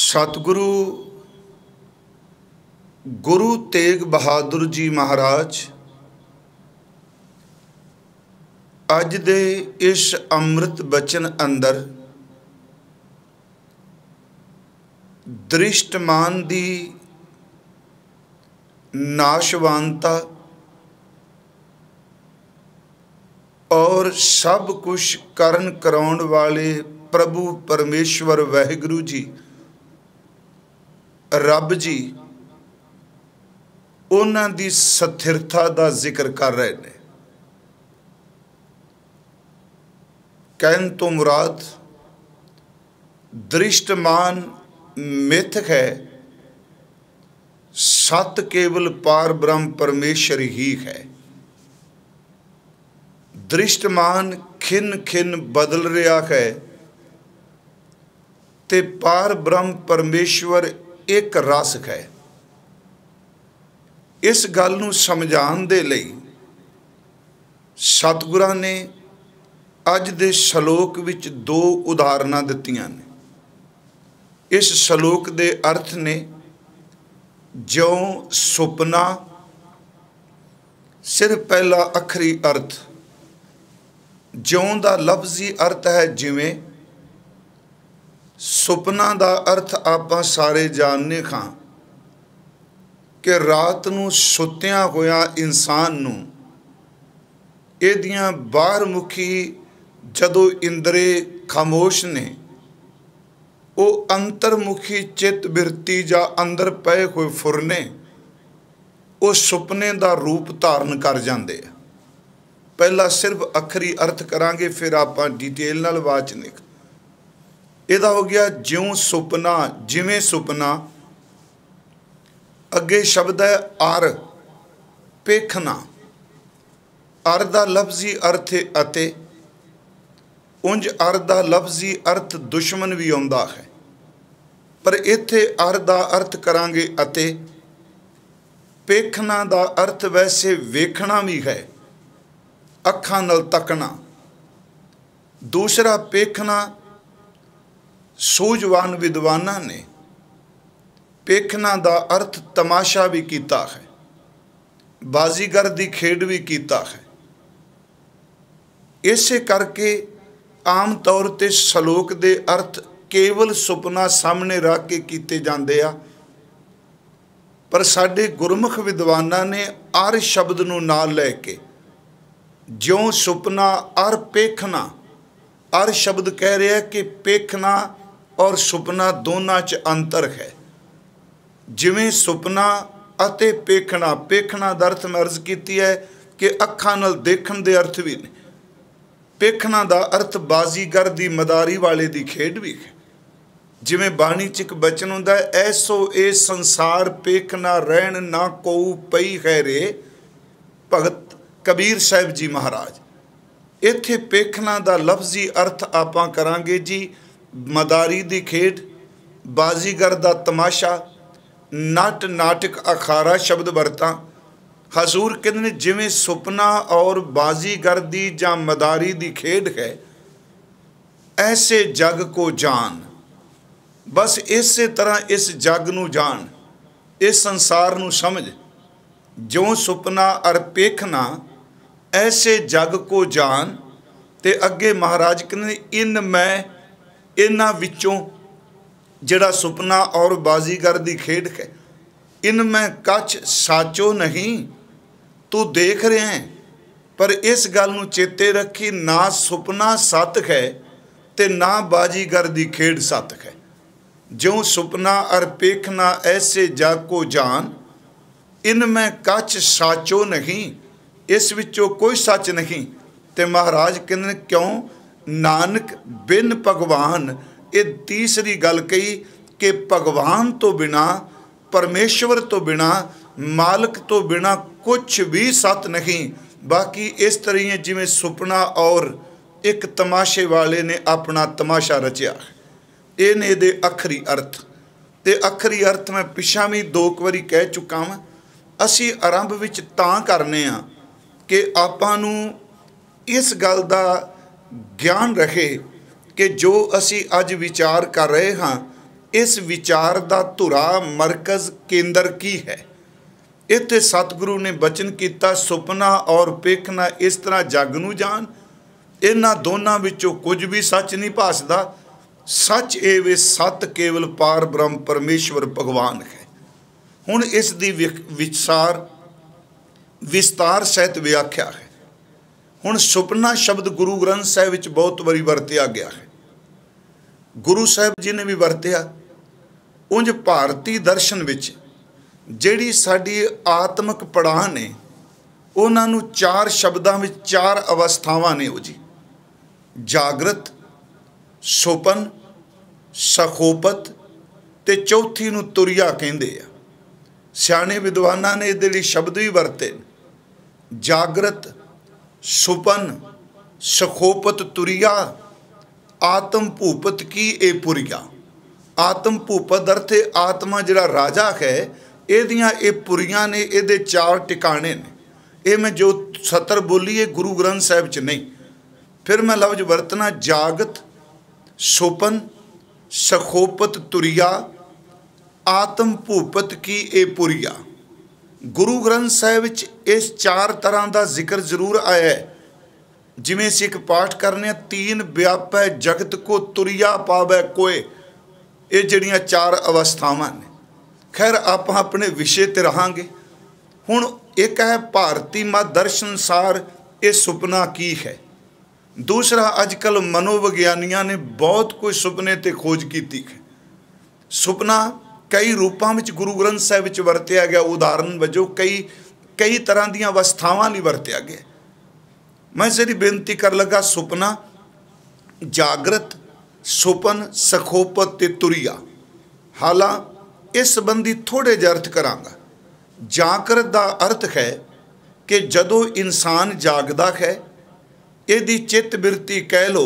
सतगुरु गुरु तेग बहादुर जी महाराज अज दे इस अमृत बचन अंदर दृष्टमान दी नाशवानता और सब कुछ करन कराउण वाले प्रभु परमेश्वर वाहिगुरु जी रब जी उन्हां दी स्थिरता का जिक्र कर रहे हैं। कहन तो मुराद दृष्टमान मिथक है, सत केवल पार ब्रह्म परमेश्वर ही है। दृष्टमान खिन खिन बदल रहा है ते पार ब्रह्म परमेश्वर एक रस है। इस गल नूं समझाउण दे लई सतगुरां ने अज दे शलोक विच दो उदाहरणां दित्तियां ने। इस शलोक दे अर्थ ने ज्यों सुपना, सिर्फ पहला अखरी अर्थ ज्यों दा लफ्जी अर्थ है जिवें। सुपना दा अर्थ आपां सारे जानने खां कि रात नूं सुत्तियां होया इंसान नूं इहदियां बाहरमुखी जदों इंद्रे खामोश ने वो अंतरमुखी चित बिरती जा अंदर पए हुए फुरने वो सुपने का रूप धारण कर जाते। पहला सिर्फ अखरी अर्थ करांगे, फिर आप डिटेल नाल वाचने। इहदा हो गया ज्यों सुपना, जिवें सुपना। अगे शब्द है अर, पेखना। अर दा लफ्जी अर्थ है अते। उंज अर दा लफ्जी अर्थ दुश्मन भी आउंदा है, पर इत्थे अर दा अर्थ करांगे अते। पेखना दा अर्थ वैसे वेखना भी है, अखां नाल तकना। दूसरा पेखना सूझवान विद्वानां ने पेखना दा अर्थ तमाशा भी कीता है, बाजीगर दी खेड भी कीता है। इसे करके आम तौर ते शलोक दे अर्थ केवल सुपना सामने रख के कीते जांदे आ, पर साडे गुरमुख विद्वानां ने अर शब्द नूं नाल लै के ज्यों सुपना अर पेखना। अर शब्द कह रहा है कि पेखना और सुपना दोनों च अंतर है। जिवें सुपना अते पेखना, पेखना दा अर्थ मैं अर्ज कीती है कि अखां नाल देखण दे अर्थ भी ने। पेखना दा अर्थ बाजीगर दी मदारी वाले दी खेड भी है। जिवें बाणी च एक बचन हुंदा है, ऐसो ए संसार पेखना रहन ना कोऊ पई है रे। भगत कबीर साहिब जी महाराज। इत्थे पेखना दा लफ्जी अर्थ आपां करांगे जी मदारी दी खेड, बाजीगर दा तमाशा, नट नाटक अखारा शब्द वरतां। हजूर कहते हैं जिवें सुपना और बाजीगर दी जां मदारी दी खेड है, ऐसे जग को जान। बस इस तरह इस जग नूं जान, इस संसार नूं समझ। ज्यों सुपना अर पेखना ऐसे जग को जान। ते अगे महाराज कहते इन मैं इन्हां विचों जिहड़ा सुपना और बाजीगर दी खेड है, इन मैं कछ साचो नहीं। तू देख रहे हैं, पर इस गल नूं चेते रखी, ना सुपना सत है ते ना बाजीगर दी खेड सत है। ज्यों सुपना अर पेखना ऐसे जग को जान, इन मैं कछ साचो नहीं। इस विचों कोई सच नहीं। ते महाराज कहते क्यों? नानक बिन भगवान। ये तीसरी गल कही कि भगवान तो बिना, परमेश्वर तो बिना, मालिक तो बिना कुछ भी सत नहीं। बाकी इस तरह जिवें सुपना और एक तमाशे वाले ने अपना तमाशा रचिया। ये ने दे अखरी अर्थ। ते अखरी अर्थ मैं पिछा भी दो बारी कह चुका हाँ। असी आरंभ विच तां करने आ कि आपां नूं इस गल दा ज्ञान रहे कि जो असी अज विचार कर रहे हाँ इस विचार का धुरा मरकज़ केंद्र की है। इत्थे सतगुरु ने बचन किया, सुपना और पेखना इस तरह जग नूं जान, इन्हां दोनां विचों कुछ भी सच नहीं भासदा। सच ए वे सत केवल पार ब्रह्म परमेश्वर भगवान है। हुण इस दी विस्तार सहित व्याख्या है। हुण सुपना शब्द गुरु ग्रंथ साहिब विच बहुत वारी वरतिया गया है। गुरु साहिब जी ने भी वरतिया। उंज भारती दर्शन विच जिहड़ी साडी आत्मक पड़ाह ने, उन्हां नूं चार शब्दां विच चार अवस्थावां ने जी। जागृत, सुपन, सखोपत ते चौथी नूं तुरिया कहिंदे आ। सियाणे विद्वानां ने इहदे लई शब्द भी वरते। जागृत, सुपन, सखोपत, तुरिया, आत्म भूपत की ए पुरिया। आत्म भूपत अर्थ आत्मा जिहड़ा राजा है, इहदियां ए पुरियां ने, इहदे चार टिकाणे ने। ये मैं जो सतर बोली है गुरु ग्रंथ साहिब च नहीं। फिर मैं लफ्ज वरतना जागत, सुपन, सखोपत, तुरिया, आत्म भूपत की ए पुरिया। गुरु ग्रंथ साहिब विच इस चार तरह का जिक्र जरूर आया है। जिमें असीं एक पाठ करने, तीन व्यापै जगत को तुरिया पावै कोय। ये जिहड़ियां चार अवस्थावां ने। खैर आप अपने विषय ते रहांगे। हुण एक है भारती मत दर्शन सार ये सुपना की है। दूसरा अजकल मनोविग्यानियां ने बहुत कुछ सुपने ते खोज की है। सुपना कई रूपों में गुरु ग्रंथ साहिब विच वरतिया गया। उदाहरण वजों कई तरह दी अवस्थावां लई वरतिया गया। मैं जरी बेनती कर लगा, सुपना, जागृत, सुपन, सखोपत ते तुरिया। हालां इस संबंधी थोड़े जिहे अर्थ करांगा। जागृत का अर्थ है कि जदों इंसान जागदा है, इहदी चित्त बिरती कह लो,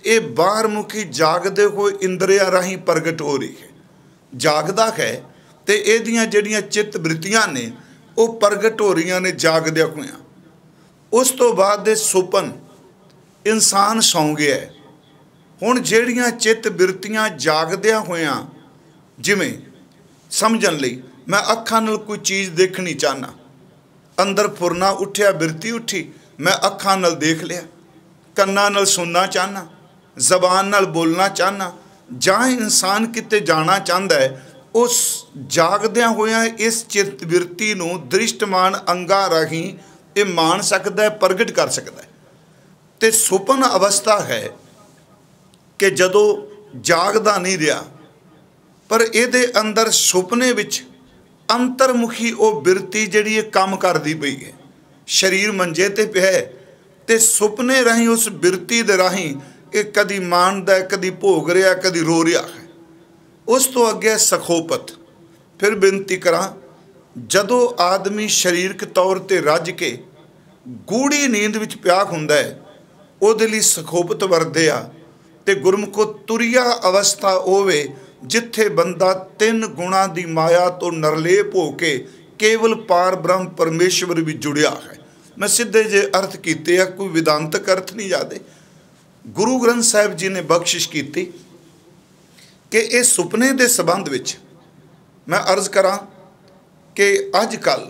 ये बाहरमुखी जागदे होए इंद्रियां राहीं प्रगट हो रही है। जागदा है तो इहदियां जिहड़ियां चित्त बिरतियां ने वो प्रगट हो रही ने जागदिया होइयां। उस तो बाद सुपन, इंसान सौ गया है। हुण जिहड़ियां चित्त बिरतियां जागदिया होइयां, जिवें समझण लई मैं अखां नाल कोई चीज़ देखनी चाहना, अंदर फुरना उठिया, बिरती उठी, मैं अखां नाल देख लिया, कन्नां नाल सुनना चाहना, जबान नाल बोलना चाहना, जां इंसान किते जाना चाहता है, उस जागदिया होया इस चित्त बिरती नूं दृष्टमान अंगां राहीं ये मान सकता है, प्रगट कर सकता है। तो सुपन अवस्था है कि जदों जागदा नहीं रहा, पर इहदे अंदर सुपने विच अंतरमुखी वो बिरती जिहड़ी काम करदी पई है। शरीर मंजे ते पिया है ते सुपने राहीं उस बिरती दे राहीं ये कदी मानदा है, कदी भोग रहा, कदी रो रहा है। उस तो अगे सखोपत। फिर बेनती करा, जदों आदमी शरीरक तौर ते रज के गूढ़ी नींद विच पिया हुंदा है, उहदे लई सखोपत वरदे आ। ते गुरमुखो तुरिया अवस्था होवे जिथे बंदा तीन गुणा दी माया तो नरलेप होके केवल पार ब्रह्म परमेश्वर भी जुड़िया है। मैं सीधे जे अर्थ कीते, कोई वेदांतक अर्थ नहीं जाते। गुरु ग्रंथ साहिब जी ने बख्शिश की कि इस सुपने के संबंध विच मैं अर्ज करा कि अजकल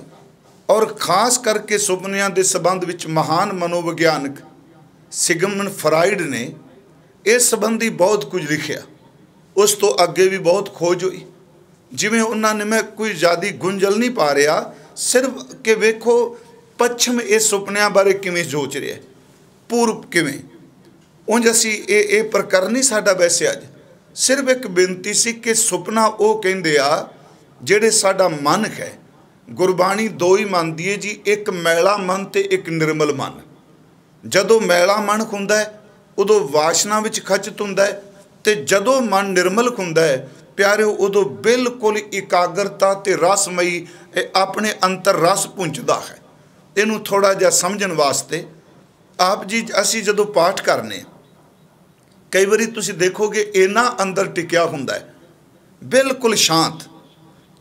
और खास करके सुपनियां के संबंध विच महान मनोविग्यानक सिगमंड फ्राइड ने इस संबंधी बहुत कुछ लिखिया। उस तो अगे भी बहुत खोज हुई। जिमें उन्होंने, मैं कोई ज़्यादा गुंजल नहीं पा रहा, सिर्फ कि वेखो पश्चिम इस सुपनिया बारे किवें सोच रहा है, पूर्व किवें। उंज असी ये प्रकरण नहीं साडा वैसे अज, सिर्फ एक बेनती सी कि सुपना वो कहिंदे आ जिहड़े साडा मन है। गुरबाणी दो ही मनदी है जी, एक मैला मन ते एक निर्मल मन। जदों मैला मन हुंदा है उदों वासना विच खचत हुंदा है, ते जदों मन निर्मल हुंदा है प्यारिओ उदों बिल्कुल एकाग्रता ते रसमई अपने अंतर रस पुंजदा है। इनू थोड़ा जिहा समझण वास्ते आप जी असी जदों पाठ करने, कई बारी तुसीं देखोगे इन्ना अंदर टिकिया हुंदा है, बिल्कुल शांत,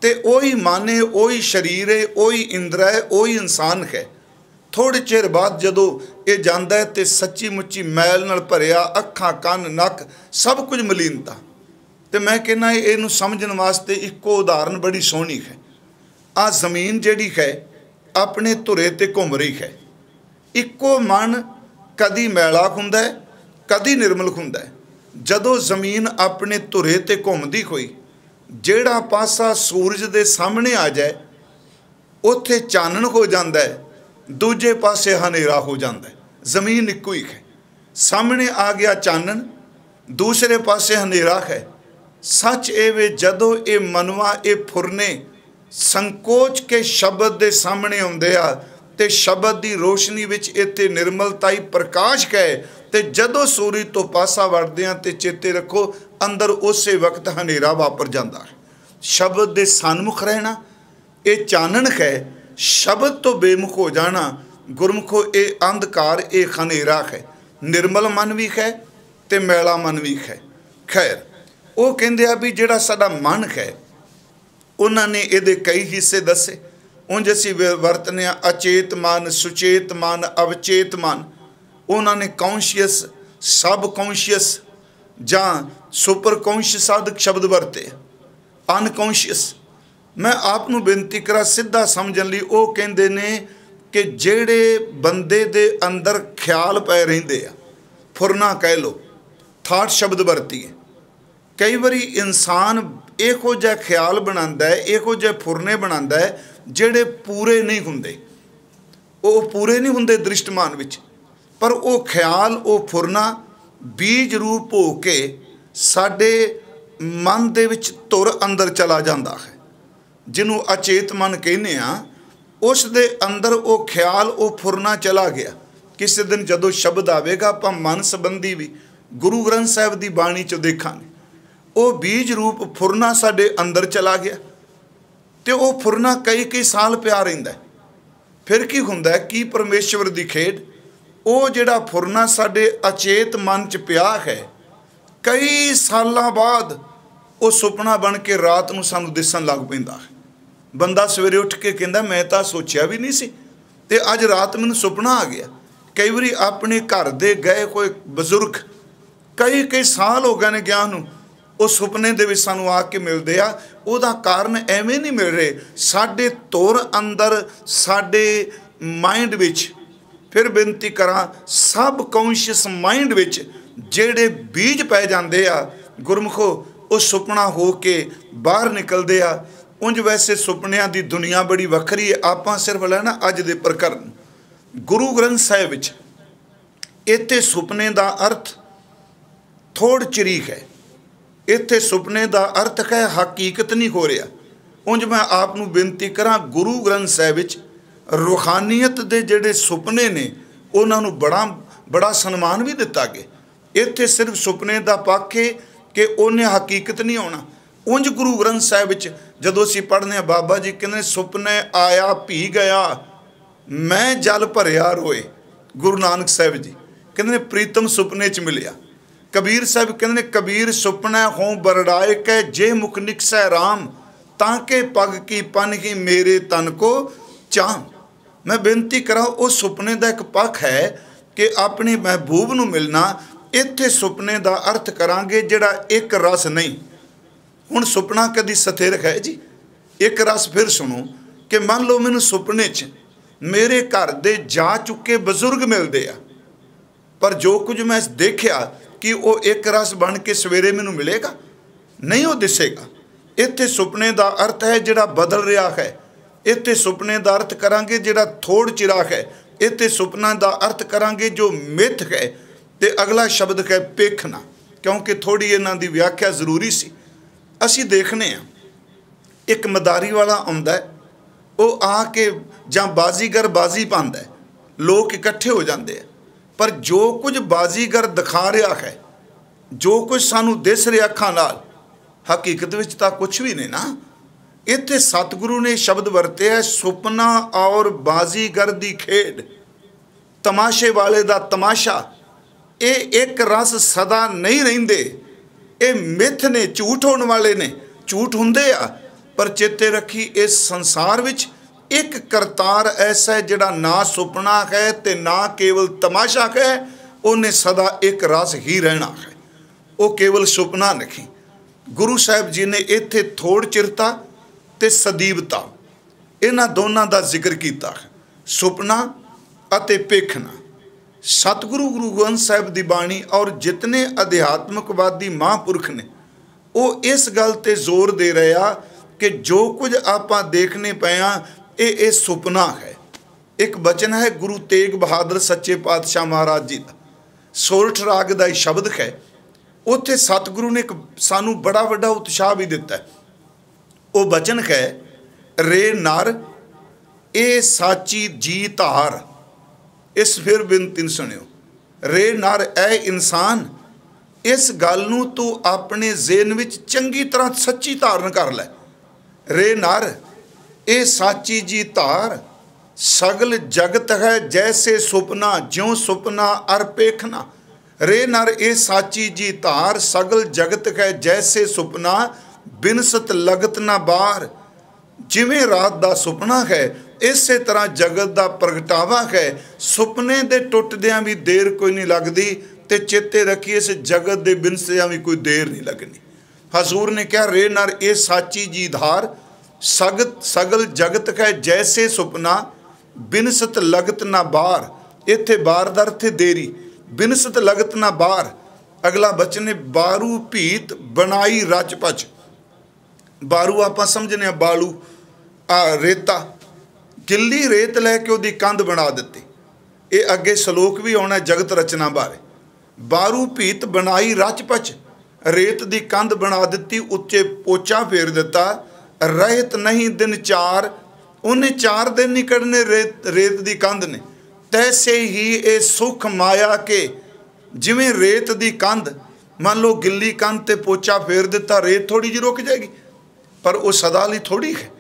ते ओही मन है, ओही शरीर है, ओही इंद्र है, ओही इंसान है। थोड़े चिर बाद जदों ये जांदा है तो सच्ची मुच्ची मैल नाल भरिया, अखां कन नक सब कुछ मलीनता। तो मैं कहना इनू समझण वास्ते इक्को उदाहरण बड़ी सोहनी है। आ जमीन जिहड़ी है अपने धुरे ते घुम रही है। इक्को मन कदी मैला हुंदा है, कदी निर्मल हुंदा है। जदों जमीन अपने धुरे ते घुमदी होई जिहड़ा पासा सूरज दे सामने आ जाए उत्थे चानण हो जाता है, दूजे पासे हनेरा हो जाता है। जमीन इक्को ही है। सामने आ गया चानण, दूसरे पासे हनेरा है। सच ये वे जदों ये मनवा ये फुरने संकोच के शब्द के सामने आउंदे आ ते शब्द की रोशनी विच इत्थे निर्मलताई प्रकाश है। ते जदों सूरज तो पासा वड़दे आ ते चेते रखो अंदर उस वक्त हनेरा वापर जाता है। शब्द के सन्मुख रहना ये चानण है, शब्द तो बेमुख हो जाना गुरमुखो ये अंधकार ये हनेरा है। निर्मल मन भी है ते मैला मन भी है। खैर वो कहते हैं भी जिहड़ा साडा मन है उन्होंने ये कई हिस्से दसे। उंज असीं वरतने अचेत मन, सुचेत मन, अवचेत मन। उन्होंने कॉन्शियस, सब कॉन्शियस जां सुपर कॉन्शियस आदि शब्द वरते। अनकॉन्शियस मैं आपनू बेनती करा सीधा समझण लई वो कहंदे ने कि जिहड़े बंदे दे अंदर ख्याल पै रहिंदे आ, फुरना कह लो, थाट शब्द वरतीए। कई बारी इंसान इहो जिहा ख्याल बनांदा है, इहो जिहे फुरने बनांदा है जिहड़े पूरे नहीं हुंदे। वो पूरे नहीं हुंदे दृष्टमान विच, पर वो ख्याल वो फुरना बीज रूप हो के साडे मन दे विच धुर अंदर चला जाता है। जिन्हों अचेत मन कहने आ उस दे अंदर वो ख्याल वो फुरना चला गया। किसी दिन जदों शब्द आवेगा आपां मन संबंधी भी गुरु ग्रंथ साहिब की बाणी चो देखांगे। वो बीज रूप फुरना साडे अंदर चला गया तो वो फुरना कई कई साल पिया रहिंदा है। फिर की हुंदा है कि परमेश्वर की खेड वो जिहड़ा फुरना साडे अचेत मन च पिया है कई सालां बाद वो सुपना बन के रात नूं सानूं दिसन लग पैंदा है। बंदा सवेरे उठ के कहंदा मैं तां सोचिया भी नहीं सी ते अज रात मैनूं सुपना आ गया। कई बारी अपने घर दे गए कोई बजुर्ग कई कई साल हो गए ने गया नूं वो सुपने दे विच सानूं आके मिलदे आ। उहदा कारण एवें नहीं मिल रहे साडे तुर अंदर साडे माइंड विच। फिर बेनती करा सब कॉन्शियस माइंड विच जिहड़े बीज पै जांदे आ गुरमुखो वो सुपना हो के बाहर निकलते आ। उंज वैसे सुपनिया की दुनिया बड़ी वखरी है। आपां सिर्फ लेना अज दे प्रकरण गुरु ग्रंथ साहिब विच इत्थे सुपने का अर्थ थोड़ चिरी है। इत्थे सुपने का अर्थ है हकीकत नहीं हो रहा। उंज मैं आपनूं बेनती करा गुरु ग्रंथ साहिब विच रूहानीयत दे जिहड़े सुपने ने उन्होंने बड़ा बड़ा सन्मान भी दिता गया। इत्थे सिर्फ सुपने का पक्ष है कि उन्हें हकीकत नहीं आना। उंज गुरु ग्रंथ साहिब विच जदों असीं पढ़ने बाबा जी कहते सुपने आया पी गया मैं जल भरिया रोए। गुरु नानक साहिब जी कहते प्रीतम सुपने च मिलिया। कबीर साहिब कहते कबीर सुपना हों बरड़ाए कै जे मुख निकसै राम ताके पग की पन ही मेरे तन को चाह। मैं बेनती करा उस सुपने का एक पक्ष है कि अपने महबूब नूं मिलना। इत्थे सुपने का अर्थ करांगे जिहड़ा एक रस नहीं। हुण सुपना कदी स्थिर है जी। एक रस फिर सुनो कि मान लो मैनूं सुपने च मेरे घर दे जा चुके बजुर्ग मिलते आ, पर जो कुछ मैं देखा कि वो एक रस बन के सवेरे मैनूं मिलेगा नहीं, वो दिसेगा। इत्थे सुपने का अर्थ है जिहड़ा बदल रहा है। इत्थे सुपने का अर्थ करांगे जिहड़ा थोड़ चिरा है। इत्थे सुपना का अर्थ करांगे जो मिथ है। ते अगला शब्द है पेखना, क्योंकि थोड़ी इन्हां दी व्याख्या जरूरी सी। असी देखने एक मदारी वाला आउंदा है, वो आके जां बाजीगर बाजी पांदा है, लोग इकट्ठे हो जाते हैं। पर जो कुछ बाजीगर दिखा रहा है, जो कुछ सानू दिस रहा अखां नाल, हकीकत विच तां कुछ भी नहीं ना। इत्थे सतगुरु ने शब्द वरते है सुपना और बाजीगर दी खेड, तमाशे वाले दा तमाशा। ये एक रस सदा नहीं रहिंदे। ये मिथ ने, झूठ होने वाले ने, झूठ हुंदे आ। पर चेते रखी इस संसार विच एक करतार ऐसा है जिहड़ा ना सुपना है ते ना केवल तमाशा है। उन्हें सदा एक रस ही रहना है। वो केवल सुपना नहीं। गुरु साहिब जी ने इत्थे थोड़ चिरता ते सदीवता इन्हां दोनों का जिक्र किया है, सुपना अते पेखना। सतगुरु गुरु गोबिंद साहिब की बाणी और जितने अध्यात्मकवादी महापुरख ने वो इस गल ते जोर दे रहे आ कि जो कुछ आपां देखने पे ये सुपना है। एक बचन है गुरु तेग बहादुर सच्चे पातशाह महाराज जी का, सोरठ राग का शब्द है। उत्थे सतगुरु ने एक सानू बड़ा वड्डा उत्साह भी दिता है। वो बचन है, रे नर ए साची जी धार। इस फिर बिनती सुनियो, रे नर ए इंसान, इस गल नूं तू अपने जेन विच चंगी तरह सच्ची धारण कर लै। रे नर ए साची जी धार, सगल जगत है जैसे सुपना, ज्यों सुपना अर पेखना। रे नर ए साची जी धार, सगल जगत है जैसे सुपना, बिनसत लगत ना बार। जिवें रात का सुपना है इस तरह जगत का प्रगटावा है। सुपने दे टुटदियां भी देर कोई नहीं लगती, ते चेते रखिए इस जगत के बिनसदियां भी कोई देर नहीं लगनी। हजूर ने कहा, रे नर ए साची जी धार, सगल जगत है जैसे सुपना, बिनसत लगत ना बार। इत्थे बार दा अर्थ देरी, बिनसत लगत ना बार। अगला बचन है, बारू भीत बनाई रच पच। बारू आपां समझने बालू रेता, गिल्ली रेत लैके उसकी कंध बना दी। ये अगे सलोक भी आना जगत रचना बारे। बारू भीत बनाई रच पच, रेत की कंध बना दी, उच्चे पोचा फेर दिता। रहत नहीं दिन चार, उन्हें 4 दिन नहीं कढ़ने रेत की कंध ने। तैसे ही ये सुख माया के, जिमें रेत की कंध, मान लो गिल्ली कंध ते पोचा फेर दिता, रेत थोड़ी जी रुक जाएगी, पर वो सदा लई थोड़ी है।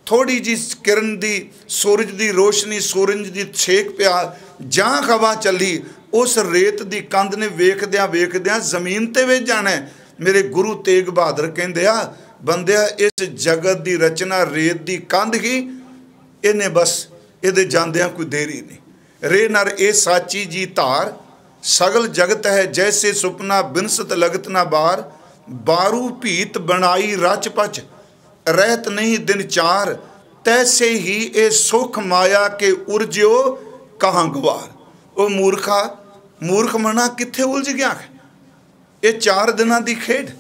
थोड़ी जी किरण की, सूरज की रोशनी, सूरज की छेक पिया, जां हवा चली, उस रेत की कंध ने वेखद्या वेखद्या जमीन ते वे जाना है। मेरे गुरु तेग बहादुर कहंदे आ, बंदिया इस जगत की रचना रेत की कंध ही, इन्हें बस ये जांदियां कोई देरी नहीं। रे नर ए साची जी धार, सगल जगत है जैसे सुपना, बिनसत लगत ना बार। बारू भीत बनाई रच पच, रहत नहीं दिन चार। तैसे ही ए सुख माया के उर्ज्यो कहाँ गवार। वो मूर्खा, मूर्ख मना कित्थे उलझ गया है। ये 4 दिनों की खेड,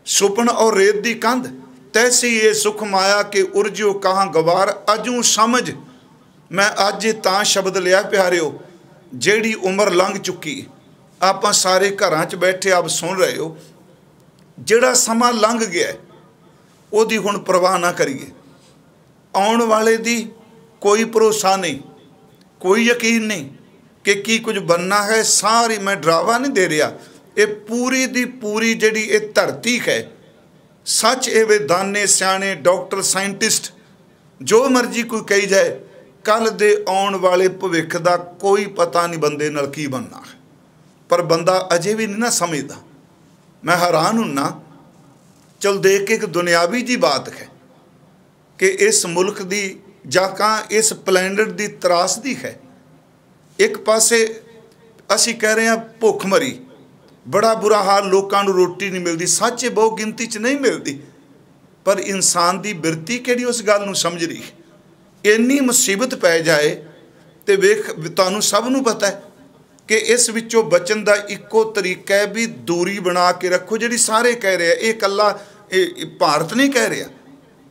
सुपन और रेत की कंध। तैसे ही ये सुख माया के उर्ज्यो कहाँ गवार। अजू समझ, मैं अज तां शब्द लिया प्यारिओ, जेड़ी उम्र लंघ चुकी। आप सारे घरां च बैठे आप सुन रहे हो, जिहड़ा समा लंघ गया उहदी हुण परवाह ना करिए। आउण वाले दी कोई भरोसा नहीं, कोई यकीन नहीं कि की कुछ बनना है। सारी, मैं डरावा नहीं दे रहा, ये पूरी दी पूरी जिहड़ी ये धरती है, सच ये विदाने सियाणे डॉक्टर साइंटिस्ट जो मर्जी कोई कही जाए, कल दे आउण वाले भविख का कोई पता नहीं बंदे नाल की बनना है। पर बंदा अजे भी नहीं ना समझदा। मैं हैरान हुन्ना, चल देख के एक दुनियावी जी बात है कि इस मुल्क की जां इस प्लैनेट की त्रासदी है। एक पासे असी कह रहे हैं भुखमरी, बड़ा बुरा हाल, लोगों को रोटी नहीं मिलती। सच बहुत गिनती च नहीं मिलती, पर इंसान की बिरती किहड़ी उस गल नूं समझ रही। इन्नी मुसीबत पै जाए तो वेख, तुहानूं सब नूं पता है कि इस विचों बचन का इक्को तरीका है भी दूरी बना के रखो। जिहड़ी सारे कह रहे हैं, ये कल्ला भारत नहीं कह रहा,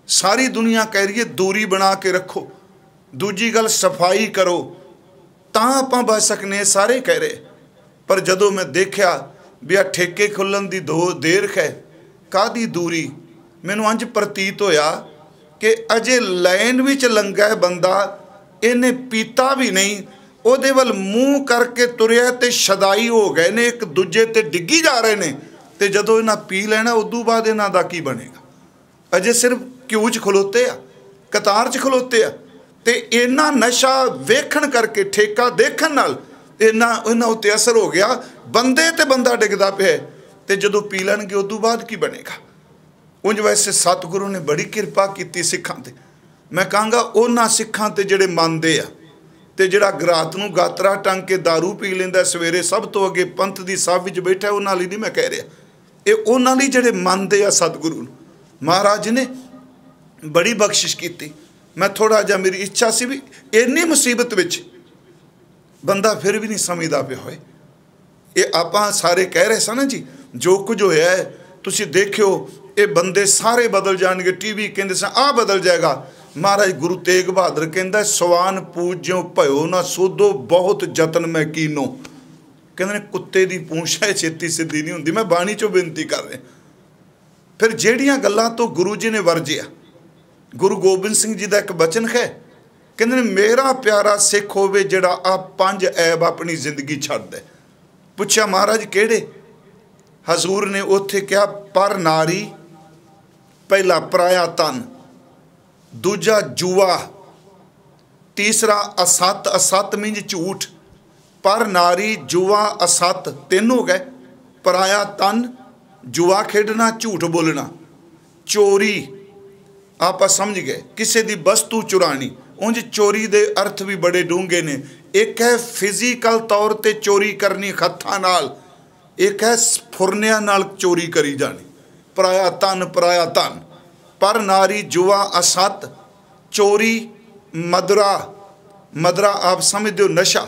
सारी दुनिया कह रही है दूरी बना के रखो। दूजी गल सफाई करो तां आपां बच सकने, सारे कह रहे। पर जदों मैं देखा भी आ ठेके खुल्लन की देर है, कादी दूरी, मैनूं अंज प्रतीत होया कि अजे लाइन विच लंघा है बंदा, इन्हें पीता भी नहीं, ਉਹਦੇ ਵੱਲ ਮੂੰਹ ਕਰਕੇ ਤੁਰਿਆ ਤੇ ਸ਼ਦਾਈ ਹੋ ਗਏ ਨੇ, ਇੱਕ ਦੂਜੇ ਤੇ ਡਿੱਗੀ ਜਾ ਰਹੇ ਨੇ। ਤੇ ਜਦੋਂ ਇਹਨਾਂ ਪੀ ਲੈਣਾ ਉਦੋਂ ਬਾਅਦ ਇਹਨਾਂ ਦਾ ਕੀ ਬਣੇਗਾ। ਅਜੇ ਸਿਰਫ ਕਿਊ 'ਚ ਖਲੋਤੇ ਆ, ਕਤਾਰ 'ਚ ਖਲੋਤੇ ਆ, ਤੇ ਇਹਨਾਂ ਨਸ਼ਾ ਵੇਖਣ ਕਰਕੇ, ਠੇਕਾ ਦੇਖਣ ਨਾਲ ਇਹਨਾਂ ਉੱਤੇ ਅਸਰ ਹੋ ਗਿਆ। ਬੰਦੇ ਤੇ ਬੰਦਾ ਡਿੱਗਦਾ ਪਿਆ, ਤੇ ਜਦੋਂ ਪੀ ਲੈਣਗੇ ਉਦੋਂ ਬਾਅਦ ਕੀ ਬਣੇਗਾ। ਉਂਝ ਵੈਸੇ ਸਤਿਗੁਰੂ ਨੇ ਬੜੀ ਕਿਰਪਾ ਕੀਤੀ ਸਿੱਖਾਂ ਤੇ। ਮੈਂ ਕਹਾਂਗਾ ਉਹਨਾਂ ਸਿੱਖਾਂ ਤੇ ਜਿਹੜੇ ਮੰਨਦੇ ਆ, ਤੇ ਜਿਹੜਾ ਰਾਤ ਨੂੰ ਗਾਤਰਾ ਟੰਗ ਕੇ दारू ਪੀ ਲੈਂਦਾ, ਸਵੇਰੇ ਸਭ ਤੋਂ ਅੱਗੇ ਪੰਥ ਦੀ ਸਭ ਵਿੱਚ ਬੈਠਾ, ਉਹਨਾਂ ਲਈ ਨਹੀਂ ਮੈਂ ਕਹਿ ਰਿਹਾ। ये उन्हां लई जिहड़े मनदे आ सतगुरु नूं। महाराज ने बड़ी बख्शिश की। मैं थोड़ा जिहा मेरी इच्छा सी भी इन्नी मुसीबत विच बंदा फिर भी नहीं समझदा पिया होए। ये आपां सारे कह रहे सन ना जी, जो कुछ होया है तुसीं देखियो, ये बंदे सारे बदल जाएंगे। टीवी कहते सन आ बदल जाएगा। महाराज गुरु तेग बहादुर कहता सवान पूज्यो भयो ना सोधो बहुत जतन मैं कीनो। कहते कुत्ते की पूंछ है छेती सीधी नहीं होंदी। मैं बाणी चो बेनती कर रहा। फिर ਜਿਹੜੀਆਂ गल्लां तो गुरु जी ने वरजिया, गुरु गोबिंद सिंह जी का एक बचन है, कहते मेरा प्यारा सिख होवे जिहड़ा आ 5 ऐब अपनी जिंदगी छड्ड दे। पुछया महाराज किहड़े? हजूर ने उत्थे कहा पर नारी, पहला पराया तन, दूजा जुआ, तीसरा असत। असत मीन झूठ। पर नारी जुआ असत 3 हो गए। पराया तन, जुआ खेडना, झूठ बोलना, चोरी आप समझ गए, किसी की वस्तु चुरानी। उंज चोरी दे अर्थ भी बड़े डूंगे ने। एक है फिजिकल तौर पर चोरी करनी हत्थां नाल, एक है फुरनिया नाल चोरी करी जानी। पराया तन, पराया तन। पर नारी जुआ असत, चोरी, मदरा, मदरा आप समझते हो नशा।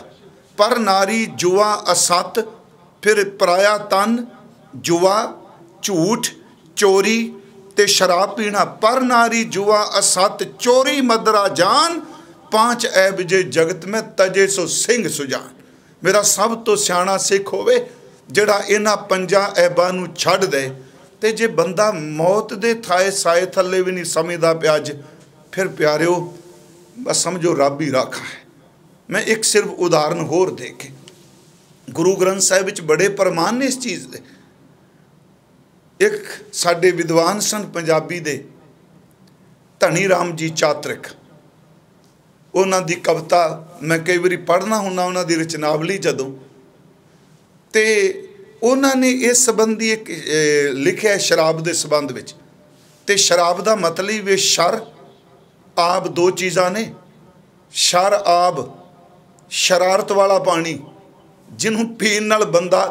पर नारी जुआ असत, फिर पराया तन, जुआ, झूठ, चोरी ते शराब पीना। पर नारी जुआ असत, चोरी, मदरा, जान, 5 ऐब जे जगत में तजे सो सिंह सुजान। मेरा सब तो सियाणा सिख होवे जिहड़ा इन्हां 5 ऐबां नूं छड्ड दे। ते जे बंदा मौत दे थाए साए थल्ले भी नहीं समझदा पिया अज, फिर प्यारिओ बस समझो रब ही राखा है। मैं एक सिर्फ उदाहरण होर दे के, गुरु ग्रंथ साहिब विच बड़े प्रमाण ने इस चीज़ दे। एक साडे विद्वान सन पंजाबी दे धनी राम जी चातरिक, उन्हां दी कविता मैं कई बारी पढ़ना हुन्ना उन्हां दी रचनावली जदों, ते उन्होंने इस संबंधी एक लिखा है शराब के संबंध में। तो शराब का मतलब है शर आब, 2 चीज़ां ने। शर आब शरारत वाला पानी, जिन्हों पीण नाल बंदा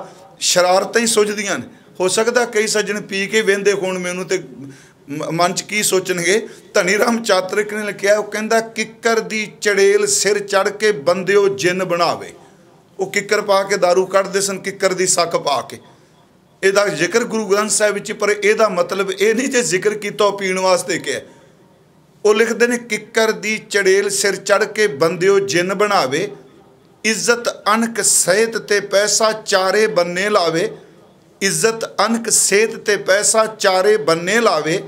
शरारतां ही सुझदियां ने। हो सकता कई सज्जन पी के वेंदे होण मैनूं ते मन च की सोचणगे। धनी राम चातरिक ने लिखिया, वो कहंदा किक्कर दी चड़ेल सिर चढ़ के बंदिओ जिन बनावे। वो किक्कर पा के दारू कढ़दे सन, किक्कर दी सक पा के। इहदा जिक्र गुरु ग्रंथ साहिब विच, पर इहदा मतलब ये नहीं जे जिक्र कीता पीण वास्ते क्या। वो लिखते हैं किक्कर दी चड़ेल सिर चढ़ के बंदिओ जिन बनावे, इज्जत अनक सेहत ते पैसा चारे बन्ने लावे। इज्जत अनक सेहत ते पैसा चारे बन्ने लावे,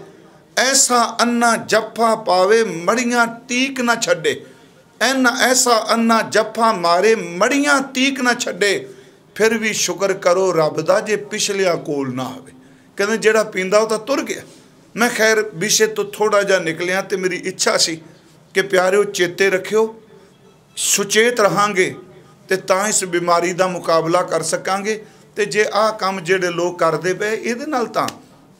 ऐसा अन्ना जफ्फा पावे मड़ियां तीक न छड्डे। ऐना ऐसा अन्ना जफ्फा मारे मड़ियां तीक न छड्डे। फिर भी शुक्र करो रब दा जे पिछलियां कोल ना आवे। कहते जिहड़ा पींदा वो तो तुर गया। मैं खैर विषय तो थोड़ा जा निकलिया, तो मेरी इच्छा सी कि प्यारिओ चेते रखियो, सुचेत रहांगे तो तां इस बीमारी का मुकाबला कर सकांगे। तो जे आ काम जिहड़े लोग करते पे इहदे नाल तां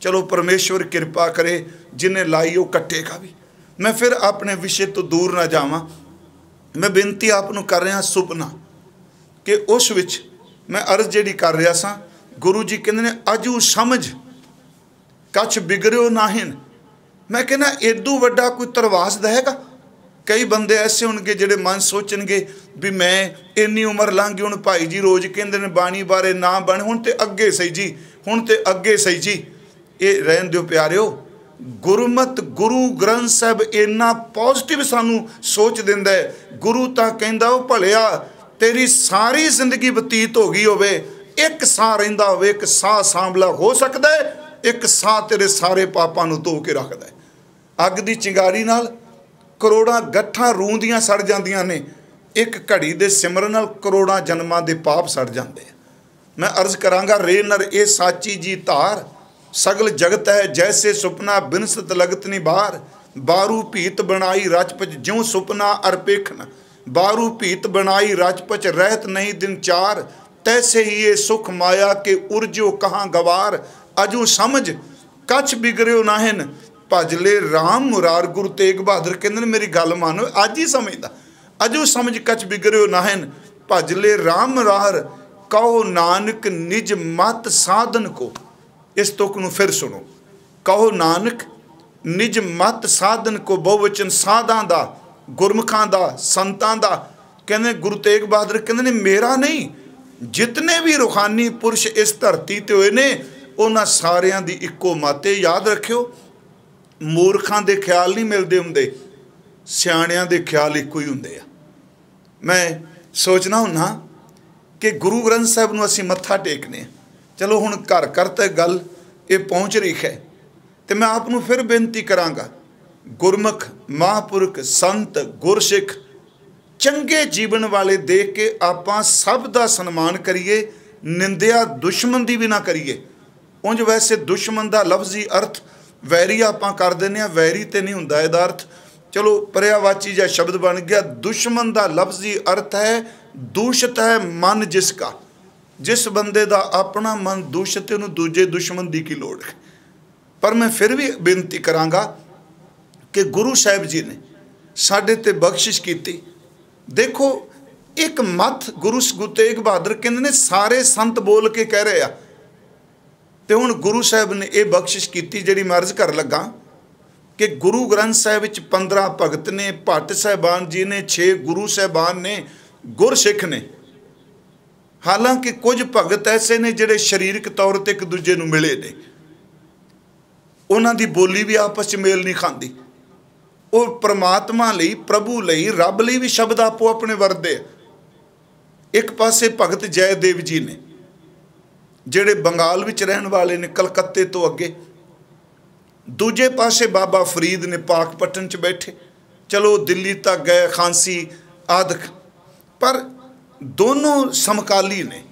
चलो परमेश्वर कृपा करे, जिन्हें लाई वो कट्टेगा भी। मैं फिर अपने विषय तो दूर ना जावां। मैं बेनती आपनूं कर रहा सुपना कि उस विच मैं अर्ज जिहड़ी कर रहा सा, गुरु जी कहंदे ने अजू समझ कछ बिगड़ियो नाहिन। मैं कहना एदू वड्डा कोई तरवास देगा। कई बंदे ऐसे होंगे जिहड़े मन सोचणगे भी मैं इन्नी उम्र लंघ गई, हुण भाई जी रोज़ कहंदे ने बाणी बारे ना बण, हुण ते अगे सही जी, हुण ते अगे सही जी। ये रहन दिओ प्यारिओ। गुरमत गुरु ग्रंथ साहिब इन्ना पॉजिटिव सानू सोच दिंदा है। गुरु तां कहंदा ओ भलिया तेरी सारी जिंदगी बतीत हो गई होवे, एक साह रहिंदा होवे, एक साह सांभला हो सकदा है, एक साह तेरे सारे पापां नूं धो के रखदा है। अग दी चिंगारी नाल करोड़ां गट्ठां रूह दियां सड़ जांदियां ने, एक घड़ी दे सिमरन नाल करोड़ां जन्मां दे पाप सड़ जांदे आ। मैं अर्ज करांगा रे नर ए साची जी धार, सगल जगत है जैसे सुपना बिनसत लगत निबार। बारू भीत बनाई रचपच ज्यों सुपना अरपेखन, बारू भीत बनाई रचपच रहत नहीं दिन चार। तैसे ही ये सुख माया के उर्जो कहाँ गवार। अजू समझ कछ बिगड़ियो नाहिन, भजले राम मुरार। गुरु तेग बहादुर कहते हैं मेरी गल मानो, अज ही समझदा। अजू समझ कछ बिगड़ियो नाहिन, भजले राम मुरार। कहो नानक निज मत साधन को। इस तुक नूं फिर सुनो। कहो नानक निज मत साधन को बहुवचन साधां दा गुरमुखां दा संतां दा। कहने गुरु तेग बहादुर कहते ने मेरा नहीं, जितने भी रूहानी पुरुष इस धरती ते होए ने उन्हां सारियां दी इक्को मत। याद रखियो, मूर्खां दे ख्याल नहीं मिलते हुंदे, सियाणियां दे ख्याल इक्को ही हुंदे आ। मैं सोचना हुन्ना कि गुरु ग्रंथ साहिब नूं असीं मत्था टेकने, चलो हुण घर घर तक गल ये पहुँच रही है, तो मैं आप नूं फिर बेनती करांगा, गुरमुख महापुरख संत गुरसिख चंगे जीवन वाले देख के आपां सब दा सन्मान करिए, निंदिया दुश्मन दी भी ना करिए। उंज वैसे दुश्मन दा लफ्जी अर्थ वैरी आपां कर दिंदे आ, वैरी ते नहीं हुंदा इहदा अर्थ, चलो पर्यावाची जिहा शब्द बन गया। दुश्मन दा लफ्जी अर्थ है दूषित है मन जिसका, जिस बंदे दा अपना मन दूषित है उन्हें दूजे दुश्मन दी की लोड़ है। पर मैं फिर भी बेनती करांगा कि गुरु साहिब जी ने साडे ते बख्शिश की। देखो एक मत गुरु तेग बहादुर कहते ने सारे संत बोल के कह रहे आ, तो हुण गुरु साहिब ने यह बख्शिश की जिहड़ी मैं अर्ज कर लगा कि गुरु ग्रंथ साहिब विच 15 भगत ने, भट्ट साहिबान जी ने, 6 गुरु साहिबान ने, गुरसिख ने। हालांकि कुछ भगत ऐसे ने जिहड़े शरीरक तौर पर एक दूजे नूं मिले ने, उन्हां दी बोली भी आपस में मेल नहीं खाती। वो परमात्मा लई, प्रभु लई, रब लई भी शब्द आपो अपने वरदे। एक पासे भगत जयदेव जी ने जिहड़े बंगाल विच रहन वाले ने, कलकत्ते तो अगे। दूजे पासे बाबा फरीद ने पाकपटन च बैठे, चलो दिल्ली तक गए, खांसी आदक, पर दोनों समकाली ने।